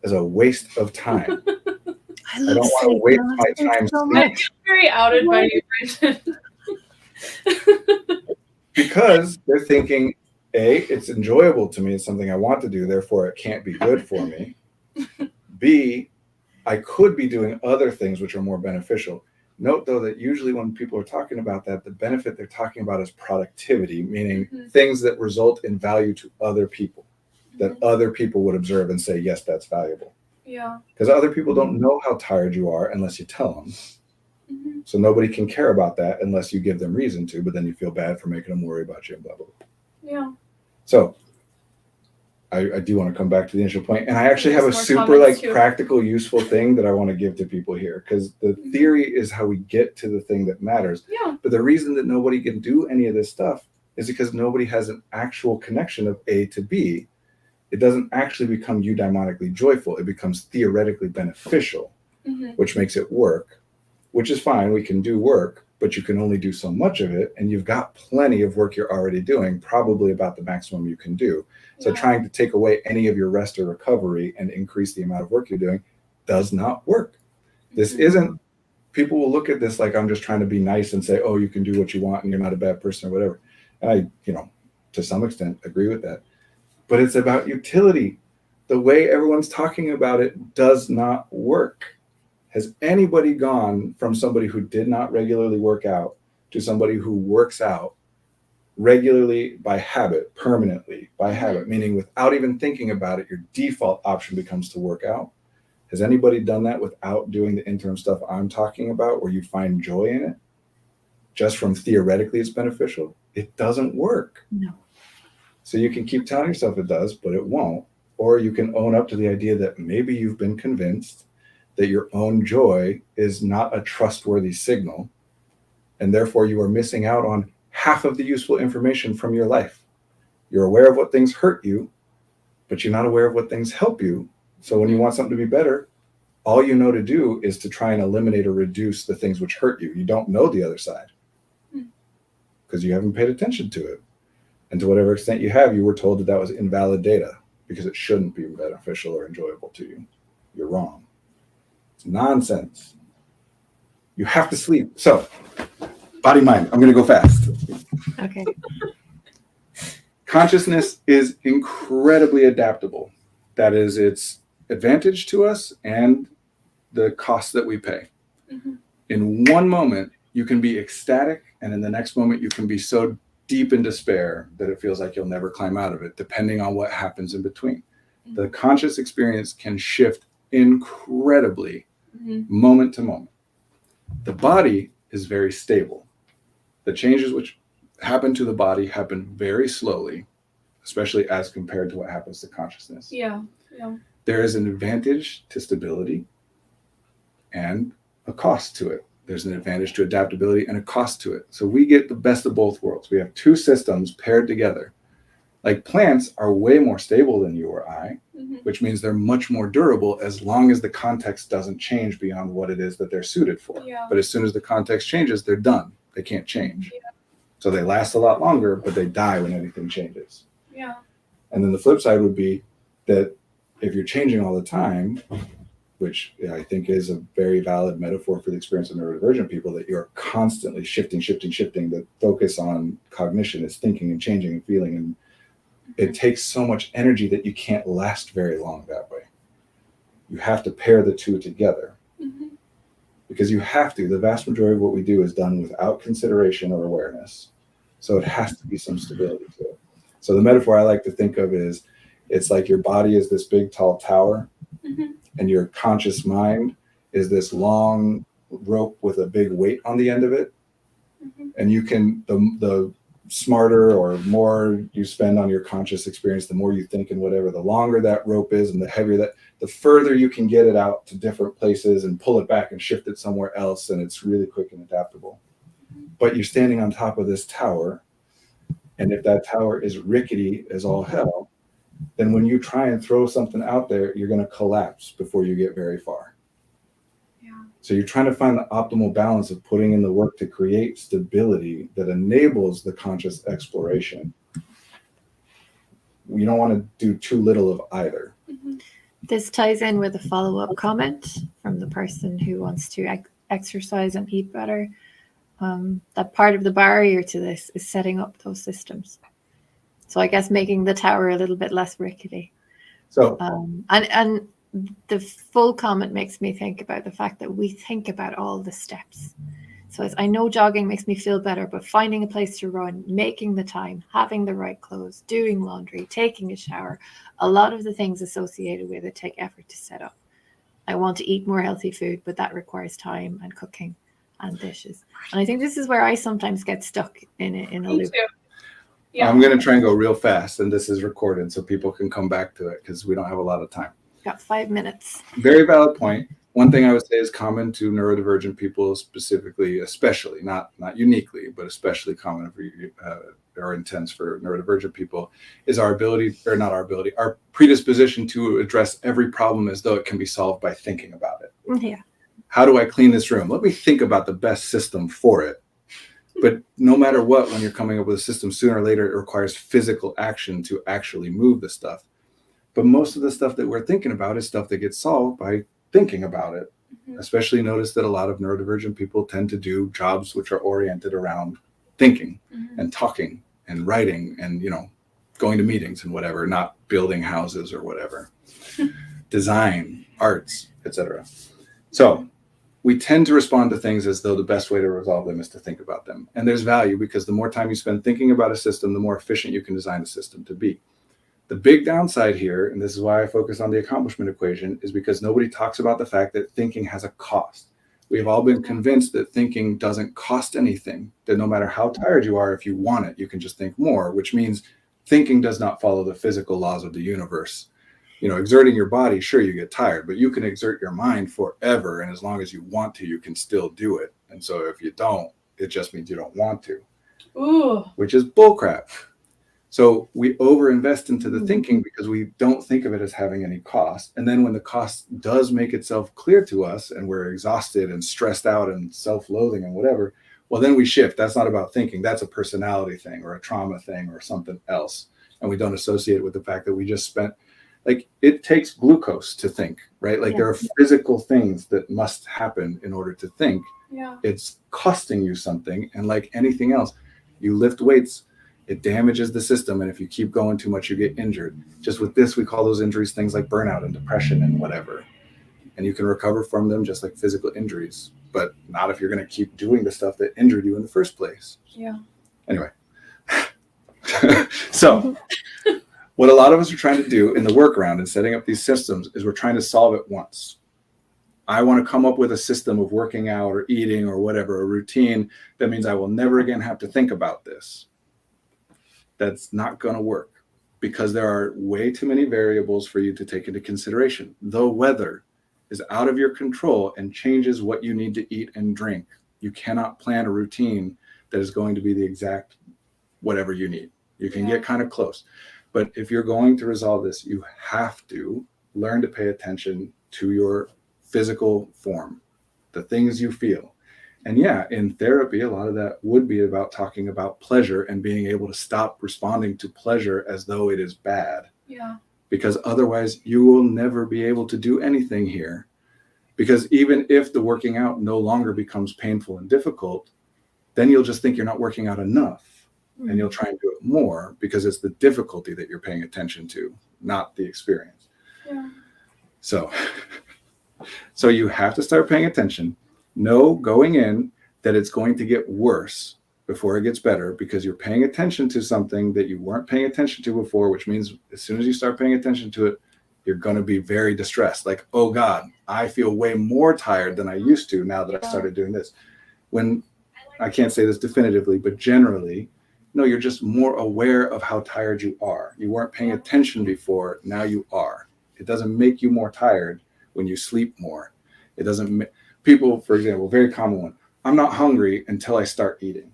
as a waste of time. I don't want to waste my time sleeping. I feel very outed by you, Brendan. Because they're thinking, A, it's enjoyable to me, it's something I want to do, therefore it can't be good for me. B, I could be doing other things which are more beneficial. Note, though, that usually when people are talking about that, the benefit they're talking about is productivity, meaning things that result in value to other people, that other people would observe and say, yes, that's valuable. Yeah. Because other people don't know how tired you are unless you tell them. So nobody can care about that unless you give them reason to, but then you feel bad for making them worry about you and blah, blah, blah. Yeah. So I do want to come back to the initial point, and I actually have a There's super practical, useful thing that I want to give to people here, because the theory is how we get to the thing that matters. Yeah. But the reason that nobody can do any of this stuff is because nobody has an actual connection of A to B. It doesn't actually become eudaimonically joyful. It becomes theoretically beneficial, which makes it work, which is fine. We can do work, but you can only do so much of it, and you've got plenty of work you're already doing, probably about the maximum you can do. So trying to take away any of your rest or recovery and increase the amount of work you're doing does not work. This isn't, people will look at this like I'm just trying to be nice and say, oh, you can do what you want and you're not a bad person or whatever. And I, to some extent agree with that. But it's about utility. The way everyone's talking about it does not work. Has anybody gone from somebody who did not regularly work out to somebody who works out regularly by habit, permanently by habit, meaning without even thinking about it, your default option becomes to work out? Has anybody done that without doing the interim stuff I'm talking about, where you find joy in it? Just from theoretically it's beneficial? It doesn't work. No. So you can keep telling yourself it does, but it won't. Or you can own up to the idea that maybe you've been convinced that your own joy is not a trustworthy signal, and therefore you are missing out on half of the useful information from your life. You're aware of what things hurt you, but you're not aware of what things help you. So when you want something to be better, all you know to do is to try and eliminate or reduce the things which hurt you. You don't know the other side because you haven't paid attention to it. And to whatever extent you have, you were told that that was invalid data because it shouldn't be beneficial or enjoyable to you. You're wrong. It's nonsense. You have to sleep. So, body, mind. I'm going to go fast. Okay. Consciousness is incredibly adaptable. That is its advantage to us and the cost that we pay. In one moment, you can be ecstatic, and in the next moment, you can be so deep in despair that it feels like you'll never climb out of it, depending on what happens in between. The conscious experience can shift incredibly moment to moment. The body is very stable. The changes which happen to the body happen very slowly, especially as compared to what happens to consciousness. Yeah. There is an advantage to stability and a cost to it. There's an advantage to adaptability and a cost to it. So we get the best of both worlds. We have two systems paired together. Like plants are way more stable than you or I, which means they're much more durable as long as the context doesn't change beyond what it is that they're suited for. Yeah. But as soon as the context changes, they're done. They can't change. So they last a lot longer, but they die when anything changes. Yeah. And then the flip side would be that if you're changing all the time, which I think is a very valid metaphor for the experience of neurodivergent people, that you're constantly shifting. The focus on cognition is thinking and changing and feeling. And it takes so much energy that you can't last very long that way. You have to pair the two together. Because you have to. The vast majority of what we do is done without consideration or awareness. So it has to be some stability to it. So the metaphor I like to think of is, it's like your body is this big, tall tower, and your conscious mind is this long rope with a big weight on the end of it. And you can, the smarter or more you spend on your conscious experience, the more you think and whatever, the longer that rope is and the heavier that, the further you can get it out to different places and pull it back and shift it somewhere else. And it's really quick and adaptable. But you're standing on top of this tower. And if that tower is rickety as all hell, then when you try and throw something out there, you're going to collapse before you get very far. So you're trying to find the optimal balance of putting in the work to create stability that enables the conscious exploration. You don't want to do too little of either. This ties in with a follow-up comment from the person who wants to exercise and eat better. That part of the barrier to this is setting up those systems. So I guess making the tower a little bit less rickety. So, and the full comment makes me think about the fact that we think about all the steps. So I know jogging makes me feel better, but finding a place to run, making the time, having the right clothes, doing laundry, taking a shower, a lot of the things associated with it take effort to set up. I want to eat more healthy food, but that requires time and cooking and dishes. And I think this is where I sometimes get stuck in a loop. Yeah. I'm going to try and go real fast, and this is recorded so people can come back to it because we don't have a lot of time. Got 5 minutes. Very valid point. One thing I would say is common to neurodivergent people specifically, especially, not uniquely, but especially common or intense for neurodivergent people, is our predisposition to address every problem as though it can be solved by thinking about it. Yeah. How do I clean this room? Let me think about the best system for it. But no matter what, when you're coming up with a system, sooner or later, it requires physical action to actually move the stuff. But most of the stuff that we're thinking about is stuff that gets solved by thinking about it. Especially notice that a lot of neurodivergent people tend to do jobs which are oriented around thinking and talking and writing and, going to meetings and whatever, not building houses or whatever. Design, arts, etc. So we tend to respond to things as though the best way to resolve them is to think about them. And there's value because the more time you spend thinking about a system, the more efficient you can design a system to be. The big downside here, and this is why I focus on the accomplishment equation, is because nobody talks about the fact that thinking has a cost. We've all been convinced that thinking doesn't cost anything, that no matter how tired you are, if you want it, you can just think more, which means thinking does not follow the physical laws of the universe. Exerting your body, sure, you get tired, but you can exert your mind forever. And as long as you want to, you can still do it. And so if you don't, it just means you don't want to. Ooh. Which is bullcrap. So we overinvest into the thinking because we don't think of it as having any cost. And then when the cost does make itself clear to us and we're exhausted and stressed out and self-loathing and whatever, well, then we shift. That's not about thinking. That's a personality thing or a trauma thing or something else. And we don't associate it with the fact that we just spent, it takes glucose to think, right? There are physical things that must happen in order to think. Yeah. It's costing you something. And like anything else, you lift weights, it damages the system. And if you keep going too much, you get injured. Just with this, we call those injuries things like burnout and depression and whatever. And you can recover from them just like physical injuries, but not if you're going to keep doing the stuff that injured you in the first place. Yeah. Anyway. So what a lot of us are trying to do in the workaround and setting up these systems is we're trying to solve it once. I want to come up with a system of working out or eating or whatever, a routine that means I will never again have to think about this. That's not going to work because there are way too many variables for you to take into consideration. The weather is out of your control and changes what you need to eat and drink. You cannot plan a routine that is going to be the exact whatever you need. You can get kind of close. But if you're going to resolve this, you have to learn to pay attention to your physical form, the things you feel. And in therapy, a lot of that would be about talking about pleasure and being able to stop responding to pleasure as though it is bad. Yeah. Because otherwise you will never be able to do anything here. Because even if the working out no longer becomes painful and difficult, then you'll just think you're not working out enough. And you'll try and do it more because it's the difficulty that you're paying attention to, not the experience. Yeah. So you have to start paying attention. Know going in that it's going to get worse before it gets better because you're paying attention to something that you weren't paying attention to before, which means as soon as you start paying attention to it, you're going to be very distressed. Like, oh God, I feel way more tired than I used to now that I started doing this. When I can't say this definitively, but generally, no, you're just more aware of how tired you are. You weren't paying attention before, now you are. It doesn't make you more tired when you sleep more. It doesn't, people, for example, very common one, I'm not hungry until I start eating.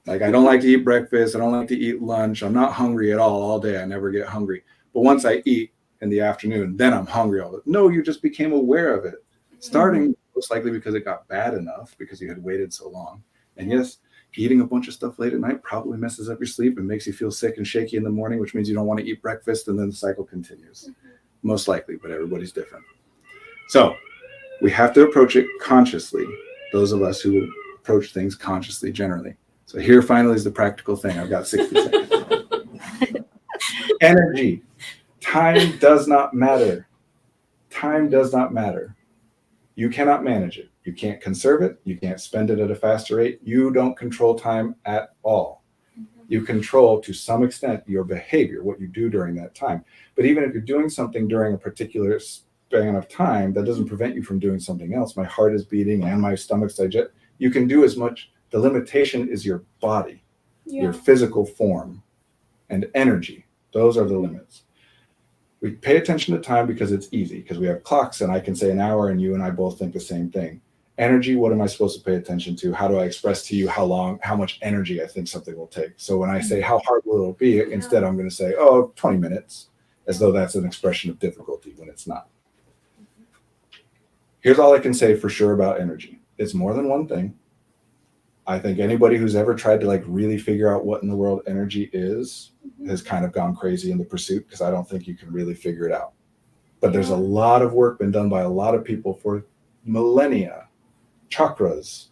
Like, I don't like to eat breakfast. I don't like to eat lunch. I'm not hungry at all day. I never get hungry. But once I eat in the afternoon, then I'm hungry all the time. No, you just became aware of it. Starting most likely because it got bad enough because you had waited so long. And yes, eating a bunch of stuff late at night probably messes up your sleep and makes you feel sick and shaky in the morning, which means you don't want to eat breakfast, and then the cycle continues. Most likely, but everybody's different. So we have to approach it consciously, those of us who approach things consciously generally. So here finally is the practical thing. I've got 60 seconds. Energy. Time does not matter. Time does not matter. You cannot manage it. You can't conserve it. You can't spend it at a faster rate. You don't control time at all. You control, to some extent, your behavior, what you do during that time. But even if you're doing something during a particular span of time, that doesn't prevent you from doing something else. My heart is beating and my stomach's digest. You can do as much. The limitation is your body, your physical form, and energy. Those are the limits. We pay attention to time because it's easy, because we have clocks and I can say an hour and you and I both think the same thing. Energy, what am I supposed to pay attention to? How do I express to you how much energy I think something will take? So when I say how hard will it be, instead I'm going to say, 20 minutes, as though that's an expression of difficulty when it's not. Here's all I can say for sure about energy. It's more than one thing. I think anybody who's ever tried to really figure out what in the world energy is has kind of gone crazy in the pursuit, because I don't think you can really figure it out. But there's a lot of work been done by a lot of people for millennia. Chakras,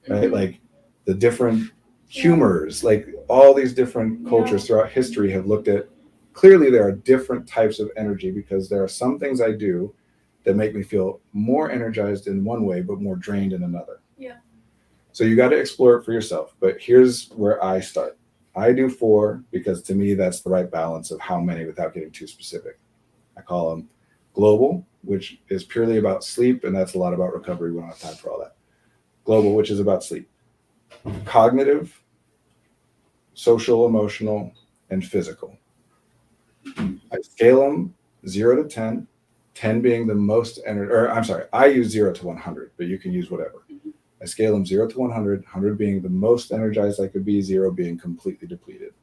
right? Like the different humors, like all these different cultures throughout history have looked at, clearly there are different types of energy, because there are some things I do that make me feel more energized in one way, but more drained in another. Yeah. So you got to explore it for yourself. But here's where I start. I do 4 because to me, that's the right balance of how many without getting too specific. I call them global, which is purely about sleep. And that's a lot about recovery. We don't have time for all that. Global, which is about sleep. Cognitive, social, emotional, and physical. I scale them 0 to 10, 10 being the most I use 0 to 100, but you can use whatever. I scale them 0 to 100, 100 being the most energized I could be, 0 being completely depleted.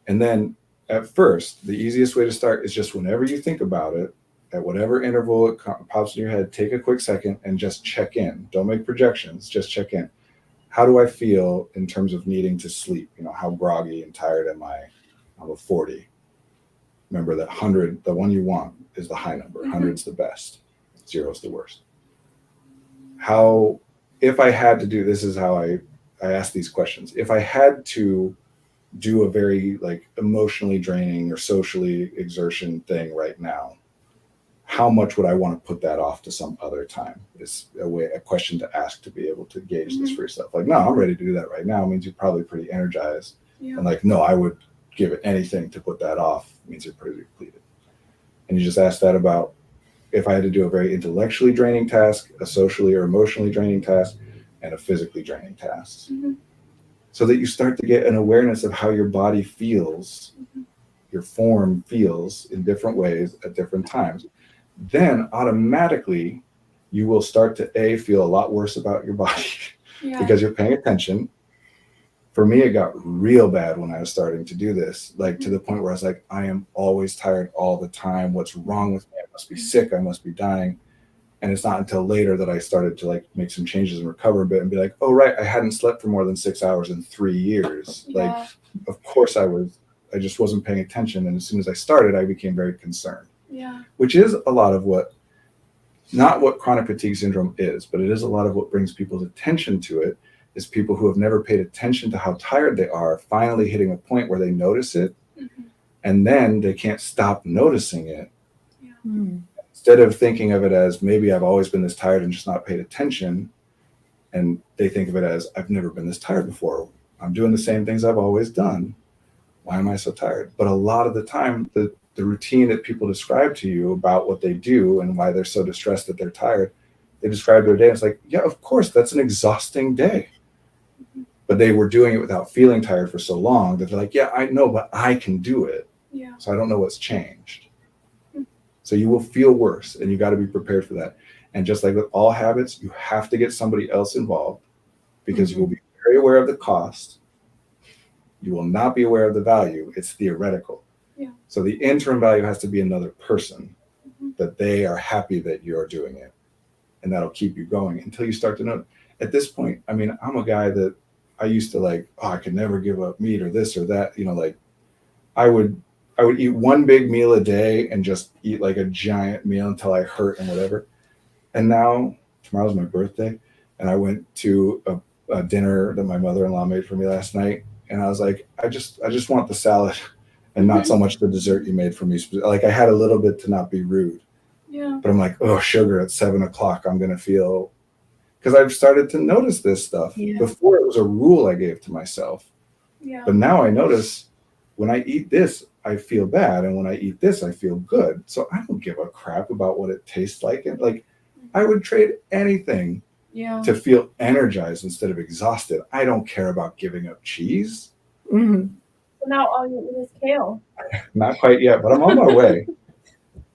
And then at first, the easiest way to start is just whenever you think about it, at whatever interval it pops in your head, take a quick second and just check in. Don't make projections, just check in. How do I feel in terms of needing to sleep? How groggy and tired am I? I'm a 40. Remember that 100, the one you want, is the high number. 100's the best. 0's the worst. If I had to do, this is how I ask these questions. If I had to do a very emotionally draining or socially exertion thing right now, how much would I want to put that off to some other time? Is a question to ask to be able to gauge this for yourself. No, I'm ready to do that right now. It means you're probably pretty energized. Yeah. And no, I would give it anything to put that off. It means you're pretty depleted. And you just ask that about, if I had to do a very intellectually draining task, a socially or emotionally draining task, and a physically draining task. So that you start to get an awareness of how your body feels, your form feels in different ways at different times. Then automatically you will start to feel a lot worse about your body because you're paying attention. For me, it got real bad when I was starting to do this, to the point where I was like, I am always tired all the time. What's wrong with me? I must be sick. I must be dying. And it's not until later that I started to make some changes and recover a bit and be like, oh, right, I hadn't slept for more than 6 hours in 3 years. Of course I just wasn't paying attention. And as soon as I started, I became very concerned. Yeah. Which is a lot of not what chronic fatigue syndrome is, but it is a lot of what brings people's attention to it, is people who have never paid attention to how tired they are finally hitting a point where they notice it, and then they can't stop noticing it. Yeah. Instead of thinking of it as, maybe I've always been this tired and just not paid attention, and they think of it as, I've never been this tired before. I'm doing the same things I've always done. Why am I so tired? But a lot of the time, the routine that people describe to you about what they do and why they're so distressed that they're tired, they describe their day. And it's like, yeah, of course, that's an exhausting day. but they were doing it without feeling tired for so long that they're like, yeah, I know, but I can do it. Yeah. So I don't know what's changed. So you will feel worse, and you got to be prepared for that. And just like with all habits, you have to get somebody else involved, because you will be very aware of the cost. You will not be aware of the value. It's theoretical. Yeah. So the interim value has to be another person, that they are happy that you're doing it. And that'll keep you going until you start to know. At this point, I mean, I'm a guy that I used to like, oh, I could never give up meat or this or that. You know, like I would eat one big meal a day and just eat like a giant meal until I hurt and whatever. And now tomorrow's my birthday, and I went to a dinner that my mother-in-law made for me last night. And I was like, I just want the salad and not so much the dessert you made for me. Like I had a little bit to not be rude. Yeah. But I'm like, oh, sugar at 7:00. I'm going to feel, because I've started to notice this stuff. Yeah. Before it was a rule I gave to myself. Yeah. But now I notice when I eat this, I feel bad. And when I eat this, I feel good. So I don't give a crap about what it tastes like. And like, I would trade anything Yeah. to feel energized instead of exhausted. I don't care about giving up cheese. Mm-hmm. So now all you eat is kale. Not quite yet, but I'm on my way.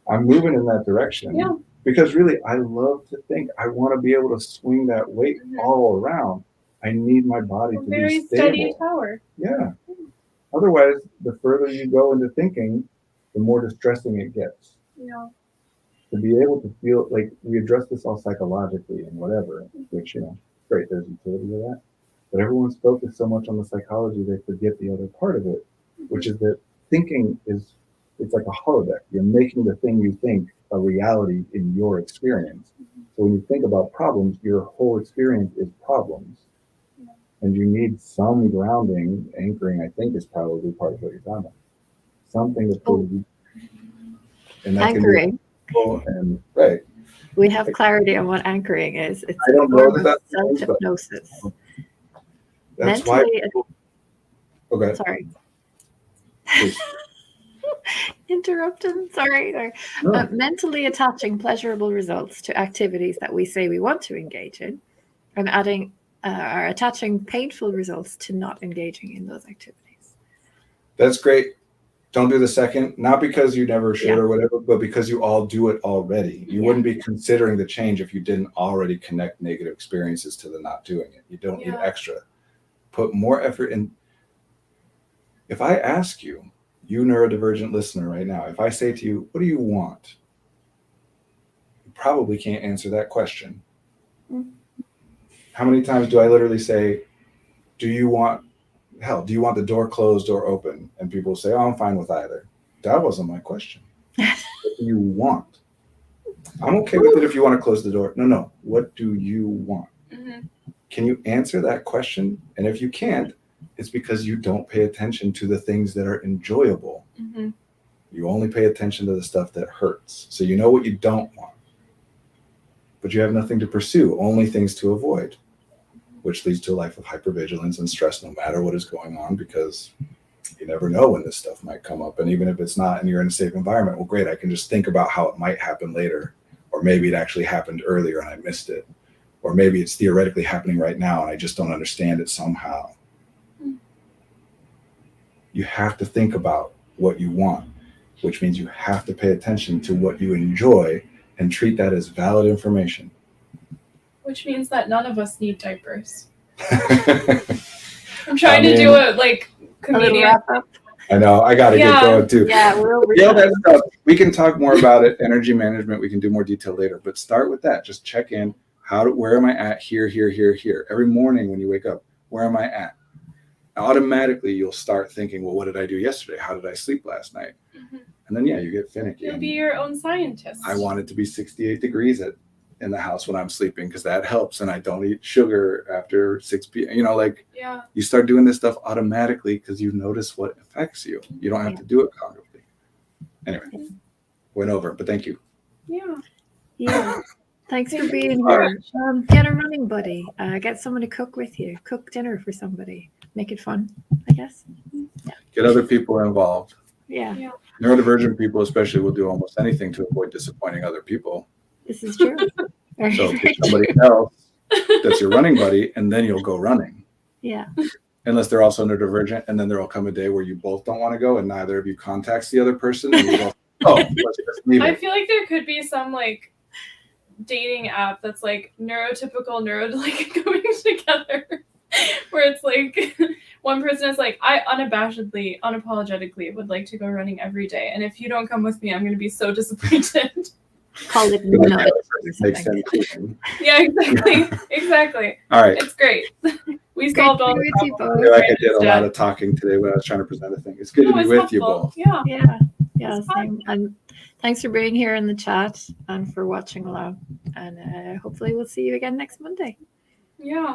I'm moving in that direction. Yeah. Because really, I love to think. I want to be able to swing that weight all around. I need my body to Very be stable. steady tower. Yeah. Otherwise, the further you go into thinking, the more distressing it gets. Yeah. To be able to feel like we address this all psychologically and whatever, which, you know, great, there's utility to that. But everyone's focused so much on the psychology, they forget the other part of it, which is that thinking is, it's like a holodeck. You're making the thing you think a reality in your experience. So when you think about problems, your whole experience is problems. And you need some grounding, anchoring, I think, is probably part of what you're talking about. Something to pull you. And that Anchoring. Can be and right. We have clarity on what anchoring is. It's I don't know that self-hypnosis. That's Mentally, why. Okay. Sorry. Please. Interrupting. Sorry. No. Mentally attaching pleasurable results to activities that we say we want to engage in, and adding or attaching painful results to not engaging in those activities. That's great. Don't do the second, not because you never should or whatever, but because you all do it already. You wouldn't be considering the change if you didn't already connect negative experiences to the not doing it. You don't need extra. Put more effort in. If I ask you, you neurodivergent listener right now, if I say to you, what do you want? You probably can't answer that question. How many times do I literally say, do you want the door closed or open? And people say, oh, I'm fine with either. That wasn't my question. What do you want? I'm okay with it if you want to close the door. No. What do you want? Mm-hmm. Can you answer that question? And if you can't, it's because you don't pay attention to the things that are enjoyable. Mm-hmm. You only pay attention to the stuff that hurts. So you know what you don't want. But you have nothing to pursue, only things to avoid, which leads to a life of hypervigilance and stress no matter what is going on, because you never know when this stuff might come up. And even if it's not and you're in a safe environment, well, great, I can just think about how it might happen later. Or maybe it actually happened earlier and I missed it. Or maybe it's theoretically happening right now and I just don't understand it somehow. You have to think about what you want, which means you have to pay attention to what you enjoy and treat that as valid information. Which means that none of us need diapers. I'm trying to do a comedian wrap up. I know, I gotta get going too. Yeah, we're over that stuff. We can talk more about it, energy management, we can do more detail later, but start with that. Just check in. Where am I at? Here. Every morning when you wake up, where am I at? Automatically you'll start thinking, well, what did I do yesterday? How did I sleep last night? Mm-hmm. And then you get finicky. You'll be your own scientist. I want it to be 68 degrees in the house when I'm sleeping because that helps, and I don't eat sugar after 6 p.m. You start doing this stuff automatically because you notice what affects you. You don't have to do it cognitively. Anyway, went over, but thank you. Yeah. Thanks for being here. Get a running buddy. Get someone to cook with you. Cook dinner for somebody. Make it fun, I guess. Yeah. Get other people involved. Yeah. Neurodivergent people especially will do almost anything to avoid disappointing other people. This is true. So get somebody else that's your running buddy, and then you'll go running. Yeah. Unless they're also neurodivergent, and then there'll come a day where you both don't want to go, and neither of you contacts the other person, and you both, let's just leave I it. feel like there could be some like dating app that's like neurotypical like coming together, where it's like one person is like, I unapologetically would like to go running every day, and if you don't come with me, I'm going to be so disappointed. Call it Like, nudge. makes them clean. Yeah, exactly. All right. It's great. We Great solved to all be the with you problems. I feel like I did a Instead. lot of talking today when I was trying to present a thing. It's good to be it's with you helpful. both. Yeah. Yeah, It's fun. same. And thanks for being here in the chat and for watching along. And hopefully we'll see you again next Monday. Yeah.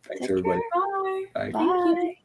Thanks, Take everybody. Bye. Bye. Thank you. Bye.